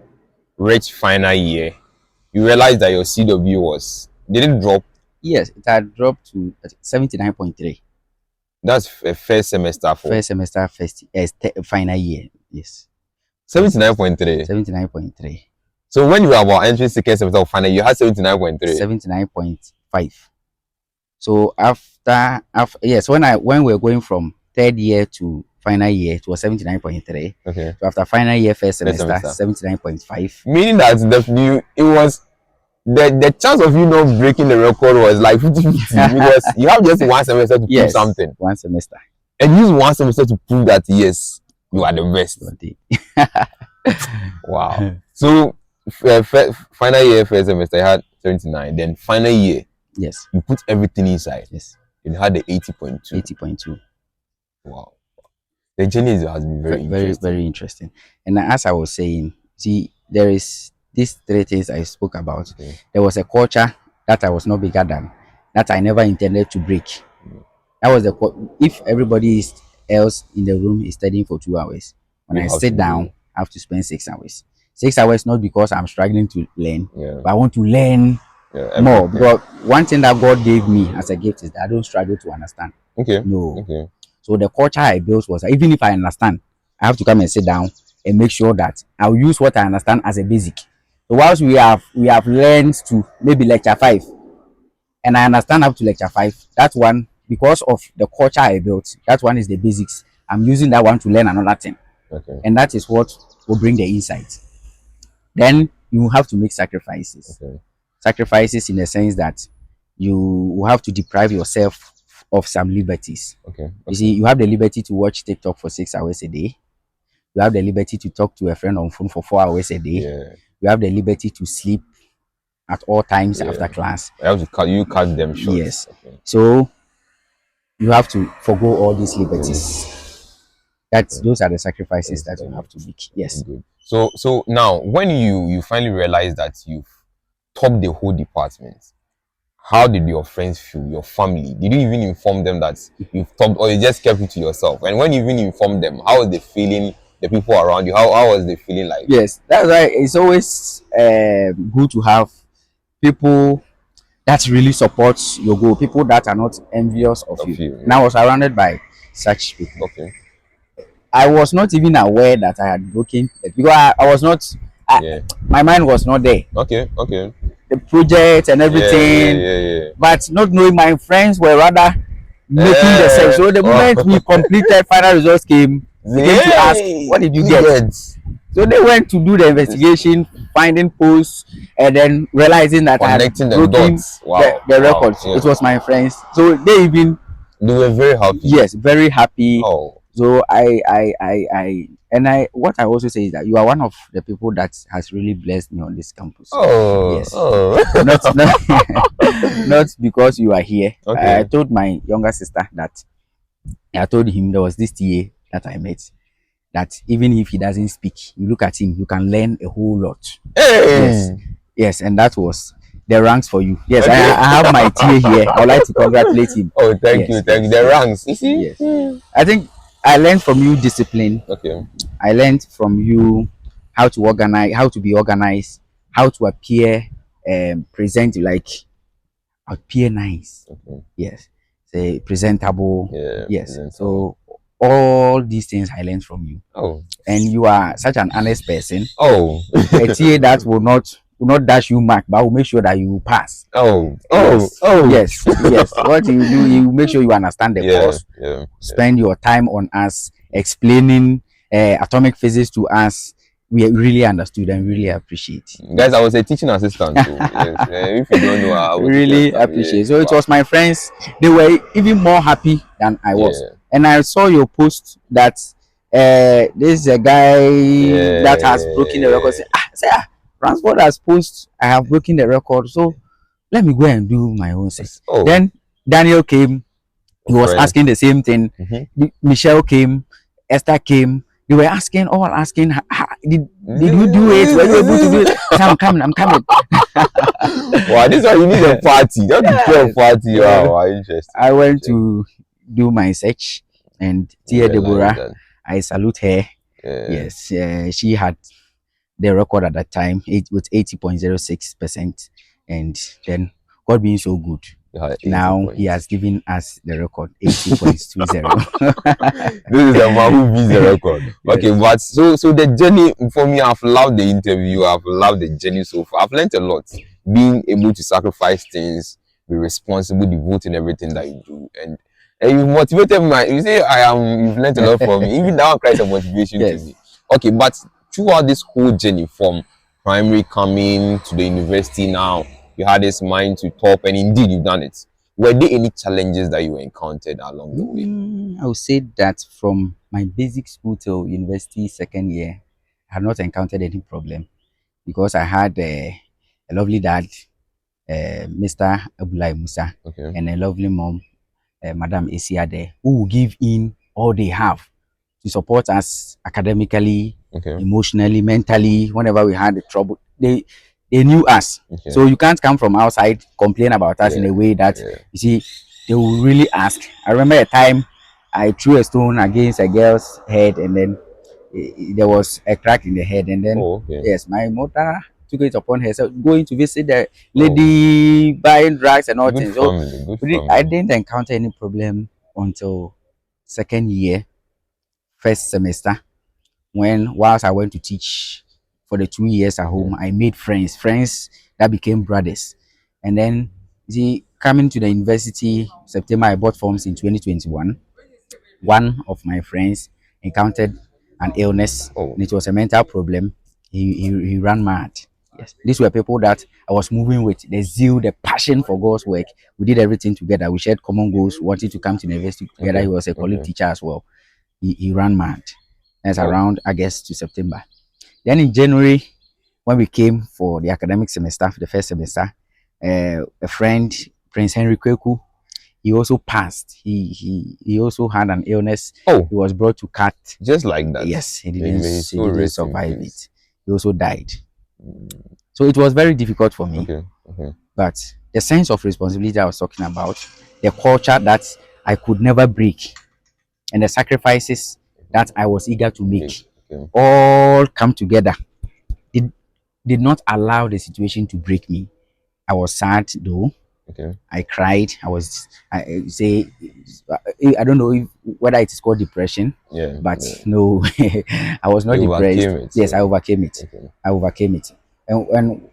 reach final year, you realize that your CW didn't drop. Yes, it had dropped to 79.3. That's first semester for First semester, final year. Yes. 79.3. 79.3. So when you were about entering second semester of final, you had 79.3. 79.5. So after yes, when we were going from third year to final year, it was 79.3. Okay. So after final year, first semester, semester. 79.5. Meaning that it was the chance of you not breaking the record was like 50-50 because you have just one semester to prove something. One semester. And use one semester to prove that yes, you are the best. Wow. So final year, first semester, you had 79. Then final year, yes, you put everything inside. Yes. You had the 80.2. 80.2. Wow. The journey has been very interesting. Very interesting. And as I was saying, see, there is these three things I spoke about. Okay. There was a culture that I was not bigger than, that I never intended to break. That was if everybody else in the room is studying for 2 hours, when You I have to sit down, do. I have to spend 6 hours. 6 hours not because I'm struggling to learn, Yeah. but I want to learn Yeah. more. Everything. Because one thing that God gave me as a gift is that I don't struggle to understand. Okay. No. Okay. So the culture I built was that even if I understand, I have to come and sit down and make sure that I'll use what I understand as a basic. So whilst we have learned to maybe lecture 5, and I understand up to lecture 5, that one, because of the culture I built, that one is the basics. I'm using that one to learn another thing, Okay. and that is what will bring the insight. Then you have to make sacrifices. Okay. Sacrifices in the sense that you will have to deprive yourself of some liberties. Okay. You see, you have the liberty to watch TikTok for 6 hours a day. You have the liberty to talk to a friend on phone for 4 hours a day. Yeah. You have the liberty to sleep at all times after Yeah. class. I have to cut. You cut them short. Yes. Okay. So you have to forgo all these Yes. liberties. Those are the sacrifices Yes, that you that have to makes make. Yes. good. So now when you finally realize that you've topped the whole department, how did your friends feel? Your family? Did you even inform them that you've topped, or you just kept it to yourself? And when you even informed them, how was the feeling? The people around you, how was the feeling like? Yes. That's why it's always good to have people that really support your goal. People that are not envious of Of you. you? And I was surrounded by such people. Okay. I was not even aware that I had broken it because I was not. Yeah. My mind was not there. Okay. Okay. The project and Yeah. Yeah. everything, Yeah. Yeah. but not knowing my friends were rather making the same. So the Wow. moment we completed, final results came, they came to ask, Yay! "What did you get?" So they went to do the investigation, finding posts, and then realizing that I had Connecting the broken dots. Wow. the Wow. records. Yeah. It was my friends. So they even, They were very happy. yes, very happy. Oh. So what I also say is that you are one of the people that has really blessed me on this campus. Oh. Yes. Oh. Not because you are here. Okay. I told my younger sister that I told him there was this TA that I met, that even if he doesn't speak, you look at him, you can learn a whole lot. Hey. Yes, and that was the ranks for you. Yes, Okay. I have my TA here. I would like to congratulate him. Oh, thank Yes, you. Thank you. yes, The yes. ranks. You see? Yes. I think I learned from you discipline. Okay. I learned from you how to organize, how to be organized, how to appear present, like appear nice. Okay. Yes. Say presentable. Yeah. Yes. Presentable. So all these things I learned from you. Oh. And you are such an honest person. Oh. A TA that will not dash you mark, but will make sure that you pass. Oh. Oh. Yes. Oh. Yes. Yes. What you do, you make sure you understand the Yeah. course. Yeah. Spend your time on us explaining atomic physics to us. We really understood and really appreciate. Guys, I was a teaching assistant too. Yes. If you don't know, I would Really appreciate. Yeah. So it was my friends. They were even more happy than I was. Yeah. And I saw your post that this is a guy that has broken the record. Say, Ransford has post. I have broken the record. So let me go and do my own thing. Oh. Then Daniel came. He was Friend. asking the same thing. Michelle came. Esther came. They were asking, did you do it? Were you able to do it? So I'm coming. Wow, this one you need a party. Just prepare a party. Wow, interesting. I went to do my search, and Tia Deborah, I salute her. Yes, she had the record at that time with 80.06%, and then God being so good, now he has given us the record 80.20. This is the man who beats the record. Yes. Okay, but so the journey for me, I've loved the interview. I've loved the journey so far. I've learned a lot. Being able to sacrifice things, be responsible, devoting everything that you do, and you motivated me. You say you've learned a lot from me. Even that one cries a motivation to me. Okay, but throughout this whole journey from primary coming to the university now, you had this mind to top, and indeed you've done it. Were there any challenges that you encountered along the way? I would say that from my basic school till university second year, I have not encountered any problem because I had a lovely dad, Mr. Abulai Musa, and a lovely mom, Madam Esiade, who will give in all they have to support us academically, emotionally, mentally. Whenever we had the trouble, they knew us. So you can't come from outside, complain about us in a way that you see, they will really ask. I remember a time I threw a stone against a girl's head, and then there was a crack in the head, and then Oh, okay. yes, my mother took it upon herself going to visit the Oh, lady, buying drugs and all good things. So family, good I family. didn't encounter any problem until second year, first semester, when whilst I went to teach for the 2 years at home, I made friends that became brothers. And then, you see, coming to the university, September, I bought forms in 2021. One of my friends encountered an illness, Oh, and it was a mental problem. He ran mad. Yes, these were people that I was moving with, the zeal, the passion for God's work. We did everything together. We shared common goals, wanted to come to the university together. okay, He was a colleague okay. teacher as well. He ran mad. That's Oh, around August to September. Then in January, when we came for the academic semester, for the first semester, a friend, Prince Henry Kweku, he also passed. He also had an illness. oh, He was brought to CAT. just like that. Yes, May his he soul didn't rest in survive peace. it. He also died. So it was very difficult for me. Okay, okay, But the sense of responsibility I was talking about, the culture that I could never break, and the sacrifices that I was eager to okay, make, okay, all come together. Did did not allow the situation to break me. I was sad though. okay. I cried. I say, I don't know if, whether it is called depression, Yeah, but yeah. no, I was not You depressed. overcame it. Yes, Yeah. I overcame it. Okay. I overcame it. And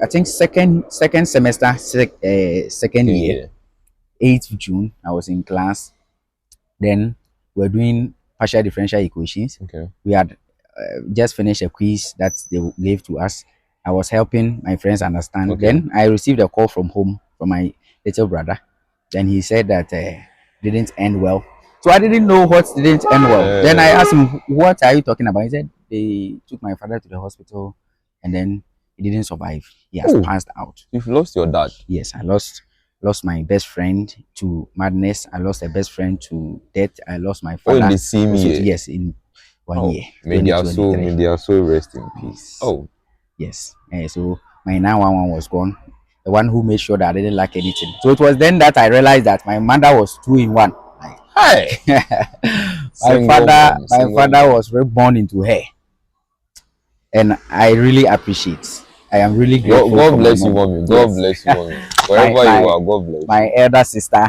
I think second semester, second Second year, year. 8th June, I was in class. Then we're doing partial differential equations. Okay. We had just finished a quiz that they gave to us. I was helping my friends understand. Okay. Then I received a call from home from my little brother. Then he said that didn't end well. So I didn't know what didn't end well. Then I asked him, "What are you talking about?" He said they took my father to the hospital, and then he didn't survive. He has Oh, passed out. you've lost your dad. Yes, I lost my best friend to madness. I lost a best friend to death. I lost my Oh, in father the same also to, year. yes, in one Oh, year, 2023. may their soul rest in peace. Yes. Oh, Yes. So my 911 was gone. The one who made sure that I didn't lack anything. So it was then that I realized that my mother was two in one. Like, hey, my single father, mom, my single father mom. was reborn into her, and I really appreciate. I am really grateful God for my bless you, mom. mommy. God Yes. bless you, mommy. my Wherever you my are, God bless my you. elder sister,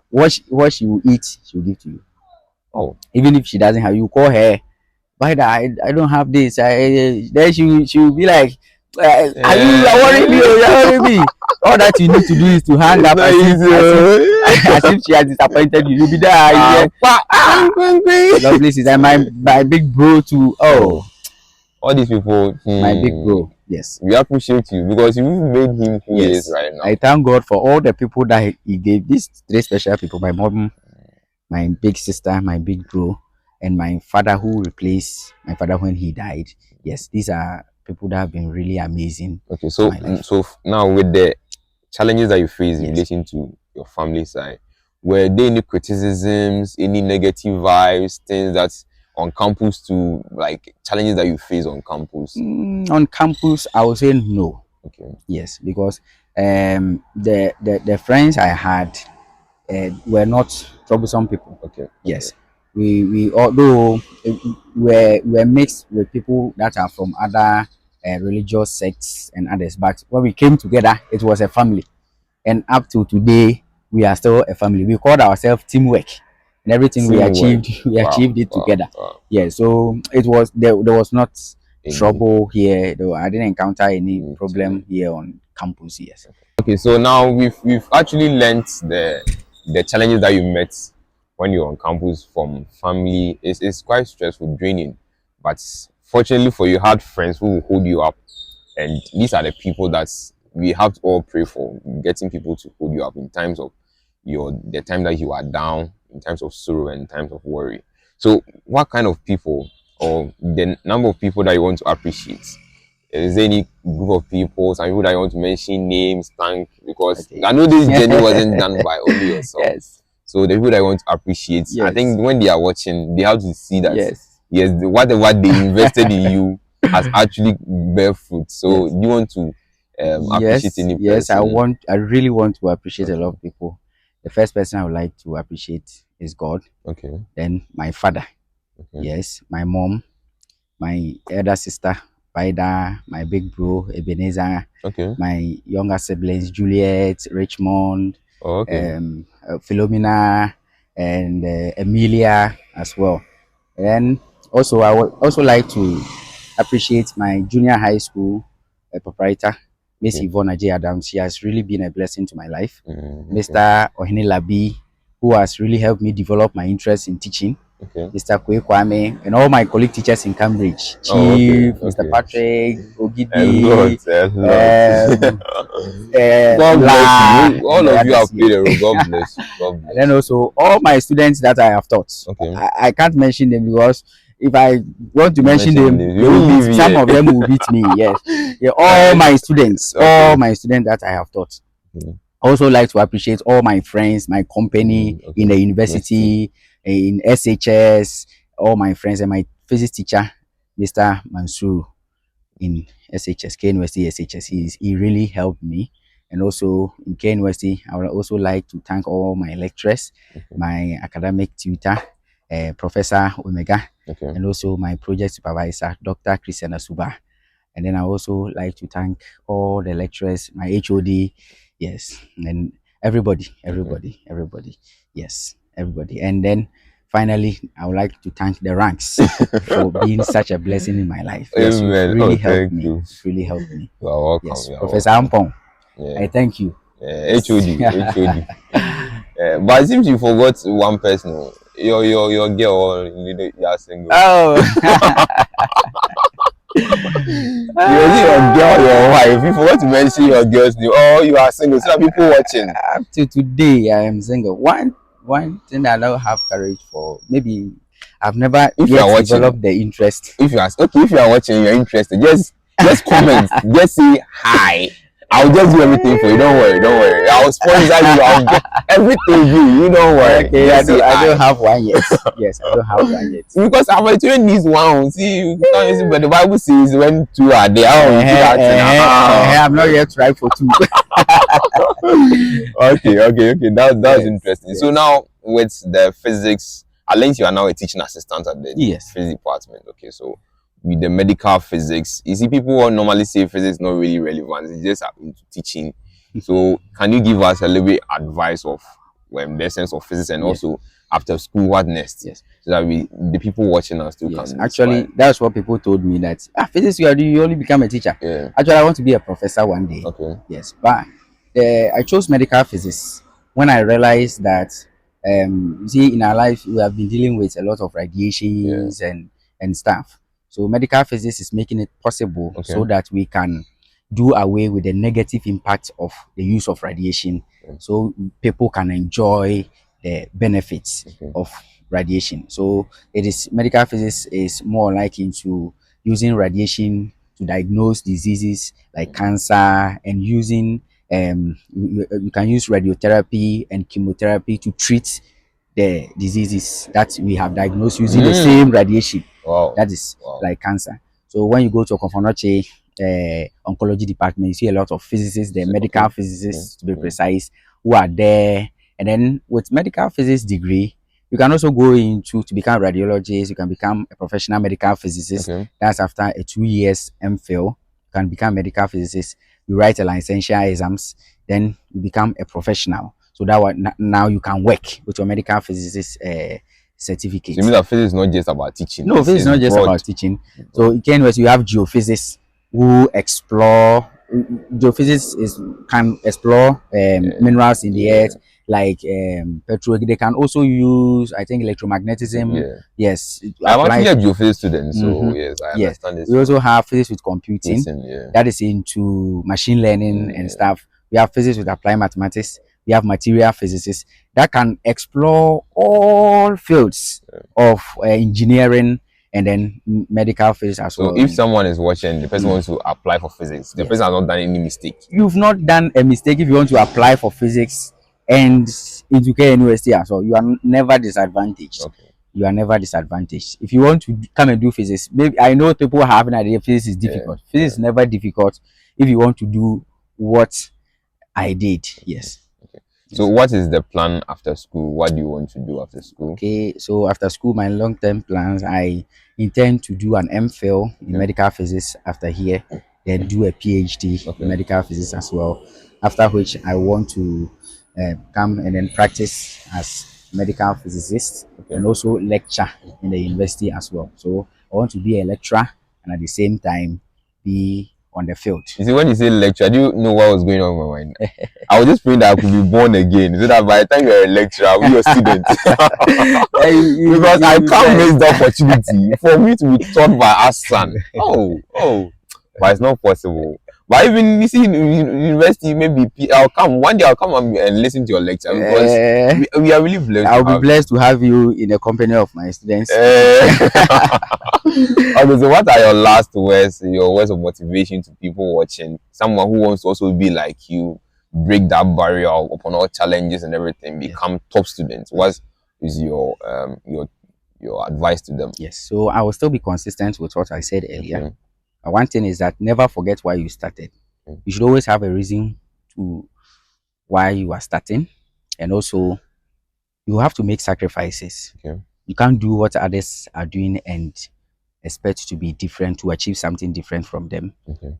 what she will eat, she will give to you. Oh, Even if she doesn't have, you call her. Why that I don't have this? Then she will be like, you are worrying me, oh, you are worrying me. All that you need to do is to hang it's up not as if, easy. as if she has disappointed you. You'll be there. You hear, lovely sister, my big bro too. Oh, Oh, all these people, my big bro. Yes. we appreciate you because you made him who he is Yes. right now. I thank God for all the people that he gave. These three special people: my mom, my big sister, my big bro, and my father who replaced my father when he died. Yes, these are people that have been really amazing Okay, in so my life. now with the challenges that you face in Yes. relation to your family side, were there any criticisms, any negative vibes, things that on campus to like challenges that you face on campus? On campus, I would say no. Okay, Yes, because the friends I had were not troublesome people. okay, Yes, we although were mixed with people that are from other religious sects and others, but when we came together, it was a family, and up to today, we are still a family. We called ourselves teamwork, and everything we teamwork. achieved, we Wow, achieved it wow, together. wow. Yeah, so it was there was not Any- trouble here. Though I didn't encounter any any problem here on campus. Yes. Okay, so now we've actually learnt the challenges that you met when you're on campus from family. It's quite stressful, draining, but fortunately for you, you had friends who will hold you up, and these are the people that we have to all pray for, getting people to hold you up in times of the time that you are down, in times of sorrow and in times of worry. So what kind of people, or the number of people that you want to appreciate? Is there any group of people, some people that you want to mention names, thank, because Okay. I know this journey wasn't done by only yourself. Yes. So the people that I want to appreciate, I Yes. think when they are watching, they have to see that Yes. yes, whatever they invested in you has actually bear fruit. So Yes. you want to appreciate Yes, any yes. person? I really want to appreciate a lot Okay. of people. The first person I would like to appreciate is God. Okay. Then my father. Okay. Yes, my mom, my elder sister, Vida, my big bro, Ebenezer, Okay. my younger siblings, Juliet, Richmond, Oh, okay. Philomena, and Emilia as well. And also, I would also like to appreciate my junior high school proprietor, Miss Okay. Yvonne J. Adams. She has really been a blessing to my life. Okay. Mr. Ohene Labi, who has really helped me develop my interest in teaching. Okay. Mr. Kwe Kwame, and all my colleague teachers in Cambridge. Oh, okay. Chief, Mr. Okay. Patrick, A lot. Ogidi, A lot. um, God bless La, you. and All the of you others. have played Yes. a role. God bless you. God And then bless you. also all my students that I have taught. Okay. I can't mention them because if I want to mention them, names. they You will won't beat leave some here. of them will beat me. Yes. Yeah, all my students, all Okay. my students that I have taught. Okay. I also like to appreciate all my friends, my company Okay. in the university, in SHS, all my friends, and my physics teacher, Mr. Mansur, in SHS, KNUST SHS. He really helped me. And also in KNUST, I would also like to thank all my lecturers, my academic tutor, Professor Omega, Okay. and also my project supervisor, Dr. Christiana Suba. And then I also like to thank all the lecturers, my HOD, yes, and everybody, yes, everybody. And then finally, I would like to thank the ranks for being such a blessing in my life. Yes, you've Amen. really Oh, helped thank me. you. You've really helped me. You are welcome. Yes, You are Professor welcome. Ampong, Yeah. I thank you. HOD. HOD. But it seems you forgot one person. Your girl. You are single. Oh, You see your girl, your wife. You forgot to mention your girl's name. Oh, you are single. So people watching. up to today, I am single. One thing I don't have courage for, maybe I've never If you yet are watching, developed the interest. if you are okay, if you are watching, you're interested. Just comment. Just say hi. I'll just do everything for you. Don't worry. Don't worry. I'll sponsor you. I'll get everything you don't worry. Okay, Just say I don't hi. have one yet. Yes, I don't have one yet. Because I'm doing this one. See, you can't see, but the Bible says when two are there, I'm not yet right for two. okay. That's Yes, interesting. yes. So now with the physics, at least you are now a teaching assistant at the Yes. physics department. Okay, so with the medical physics, you see, people will normally say physics not really relevant. It's just into teaching. So can you give us a little bit advice of the essence of physics and Yes. also after school what next? Yes. So that the people watching us too Yes, can actually, inspire. that's what people told me that physics you only become a teacher. Yeah. Actually, I want to be a professor one day. Okay. Yes, but I chose medical physics when I realized that you see, in our life we have been dealing with a lot of radiations and stuff. So medical physics is making it possible so that we can do away with the negative impact of the use of radiation, so people can enjoy the benefits of radiation. So it is medical physics is more like into using radiation to diagnose diseases like cancer, and using you can use radiotherapy and chemotherapy to treat the diseases that we have diagnosed using the same radiation. Wow. That is like cancer. So when you go to a Konfonoche oncology department, you see a lot of physicists, the medical physicists to be precise, who are there. And then with medical physics degree, you can also go into to become a radiologist. You can become a professional medical physicist. That's after a 2 years MPhil. You can become a medical physicist. You write a licensure exams, then you become a professional. So that one, now you can work with your medical physicist certificate. So you mean that physics is not just about teaching? No, physics is not just about teaching. So in KNUST you have geophysics who explore. Geophysics can explore minerals in the earth, like petrol. They can also use, I think, electromagnetism. Yes, I'm actually a geophysics student, so yes, I understand this. We also have physics with computing. Listen, that is into machine learning and stuff. We have physics with applied mathematics. We have material physicists that can explore all fields of engineering, and then medical physics as well. So if someone is watching, the person wants to apply for physics, the person has not done any mistake. You've not done a mistake if you want to apply for physics and into KNUST as well. You are never disadvantaged. You are never disadvantaged. If you want to come and do physics, maybe I know people have an idea physics is difficult. Physics is never difficult if you want to do what I did. Yes. So what is the plan after school? What do you want to do after school? Okay, so after school, my long-term plans, I intend to do an MPhil in medical physics after here, then do a PhD in medical physics as well. After which, I want to come and then practice as medical physicist and also lecture in the university as well. So I want to be a lecturer and at the same time be on the field. You see, when you say lecture, I didn't know what was going on in my mind. I was just praying that I could be born again, so that by the time you're a lecturer, I'll be your student. Because I can't miss the opportunity for me to be taught by a son. Oh, but it's not possible. But even you see in university, maybe I'll come one day. I'll come and listen to your lecture because we are really blessed. I'll be blessed to have you in the company of my students. Okay, so what are your last words, your words of motivation to people watching? Someone who wants to also be like you, break that barrier upon all challenges and everything, become top students. What is your advice to them? Yes, so I will still be consistent with what I said earlier. One thing is that never forget why you started. You should always have a reason to why you are starting, and also you have to make sacrifices. You can't do what others are doing and expect to be different, to achieve something different from them.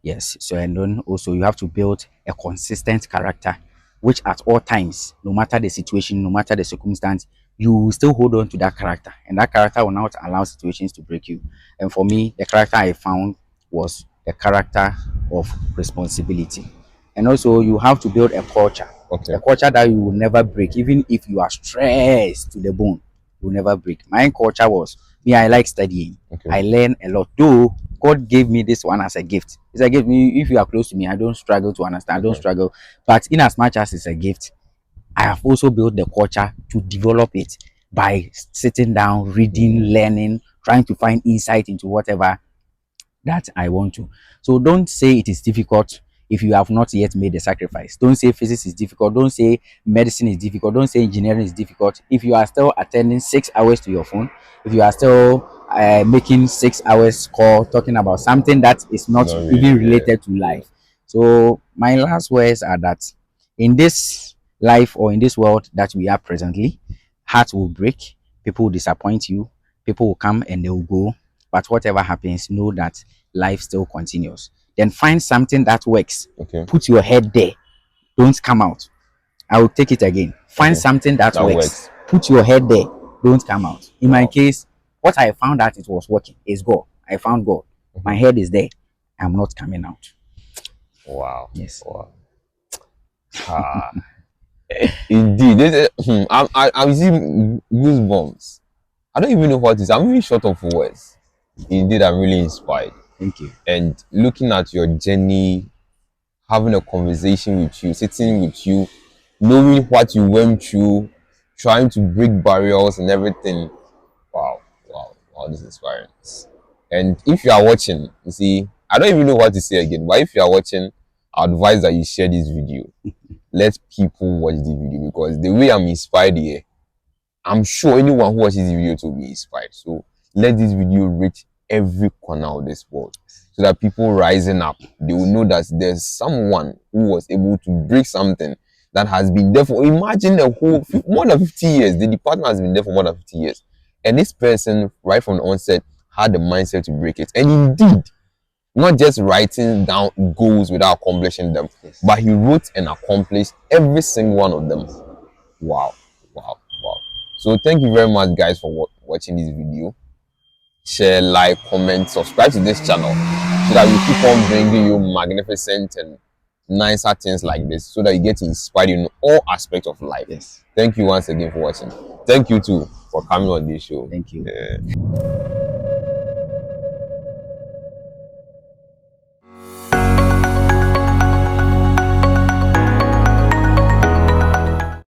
Yes, so and then also you have to build a consistent character, which at all times, no matter the situation, no matter the circumstance, you will still hold on to that character, and that character will not allow situations to break you. And for me, the character I found was the character of responsibility. And also you have to build a culture, a culture that you will never break. Even if you are stressed to the bone, you will never break. My culture was, me, I like studying. I learn a lot, though God gave me this one as a gift. It's a gift. If you are close to me, I don't struggle to understand. I don't struggle. But in as much as it's a gift, I have also built the culture to develop it by sitting down, reading, learning, trying to find insight into whatever that I want to. So don't say it is difficult if you have not yet made the sacrifice. Don't say physics is difficult. Don't say medicine is difficult. Don't say engineering is difficult. If you are still attending 6 hours to your phone, if you are still making 6 hours call talking about something that is not even related to life. So my last words are that in this life or in this world that we are presently, hearts will break, people will disappoint you, people will come and they will go. But whatever happens, know that life still continues. Then find something that works. Put your head there. Don't come out. I will take it again. Find something that works. Put your head there. Don't come out. In my case, what I found out it was working is God. I found God. My head is there. I'm not coming out. Wow. Yes. Wow. Indeed. I'm seeing goosebumps. I don't even know what it is. I'm really short of words. Indeed, I'm really inspired. Thank you. And looking at your journey, having a conversation with you, sitting with you, knowing what you went through, trying to break barriers and everything. Wow, this is inspiring. And if you are watching, you see, I don't even know what to say again, but if you are watching, I advise that you share this video. Let people watch the video, because the way I'm inspired here, I'm sure anyone who watches this video will be inspired. So let this video reach every corner of this world, so that people rising up, they will know that there's someone who was able to break something that has been there for, imagine, a whole more than 50 years. The department has been there for more than 50 years, and this person right from the onset had the mindset to break it. And indeed, not just writing down goals without accomplishing them, but he wrote and accomplished every single one of them. Wow. So thank you very much, guys, for watching this video. Share, like, comment, subscribe to this channel, so that we keep on bringing you magnificent and nicer things like this, so that you get inspired in all aspects of life. Yes. Thank you once again for watching. Thank you too for coming on this show. Thank you.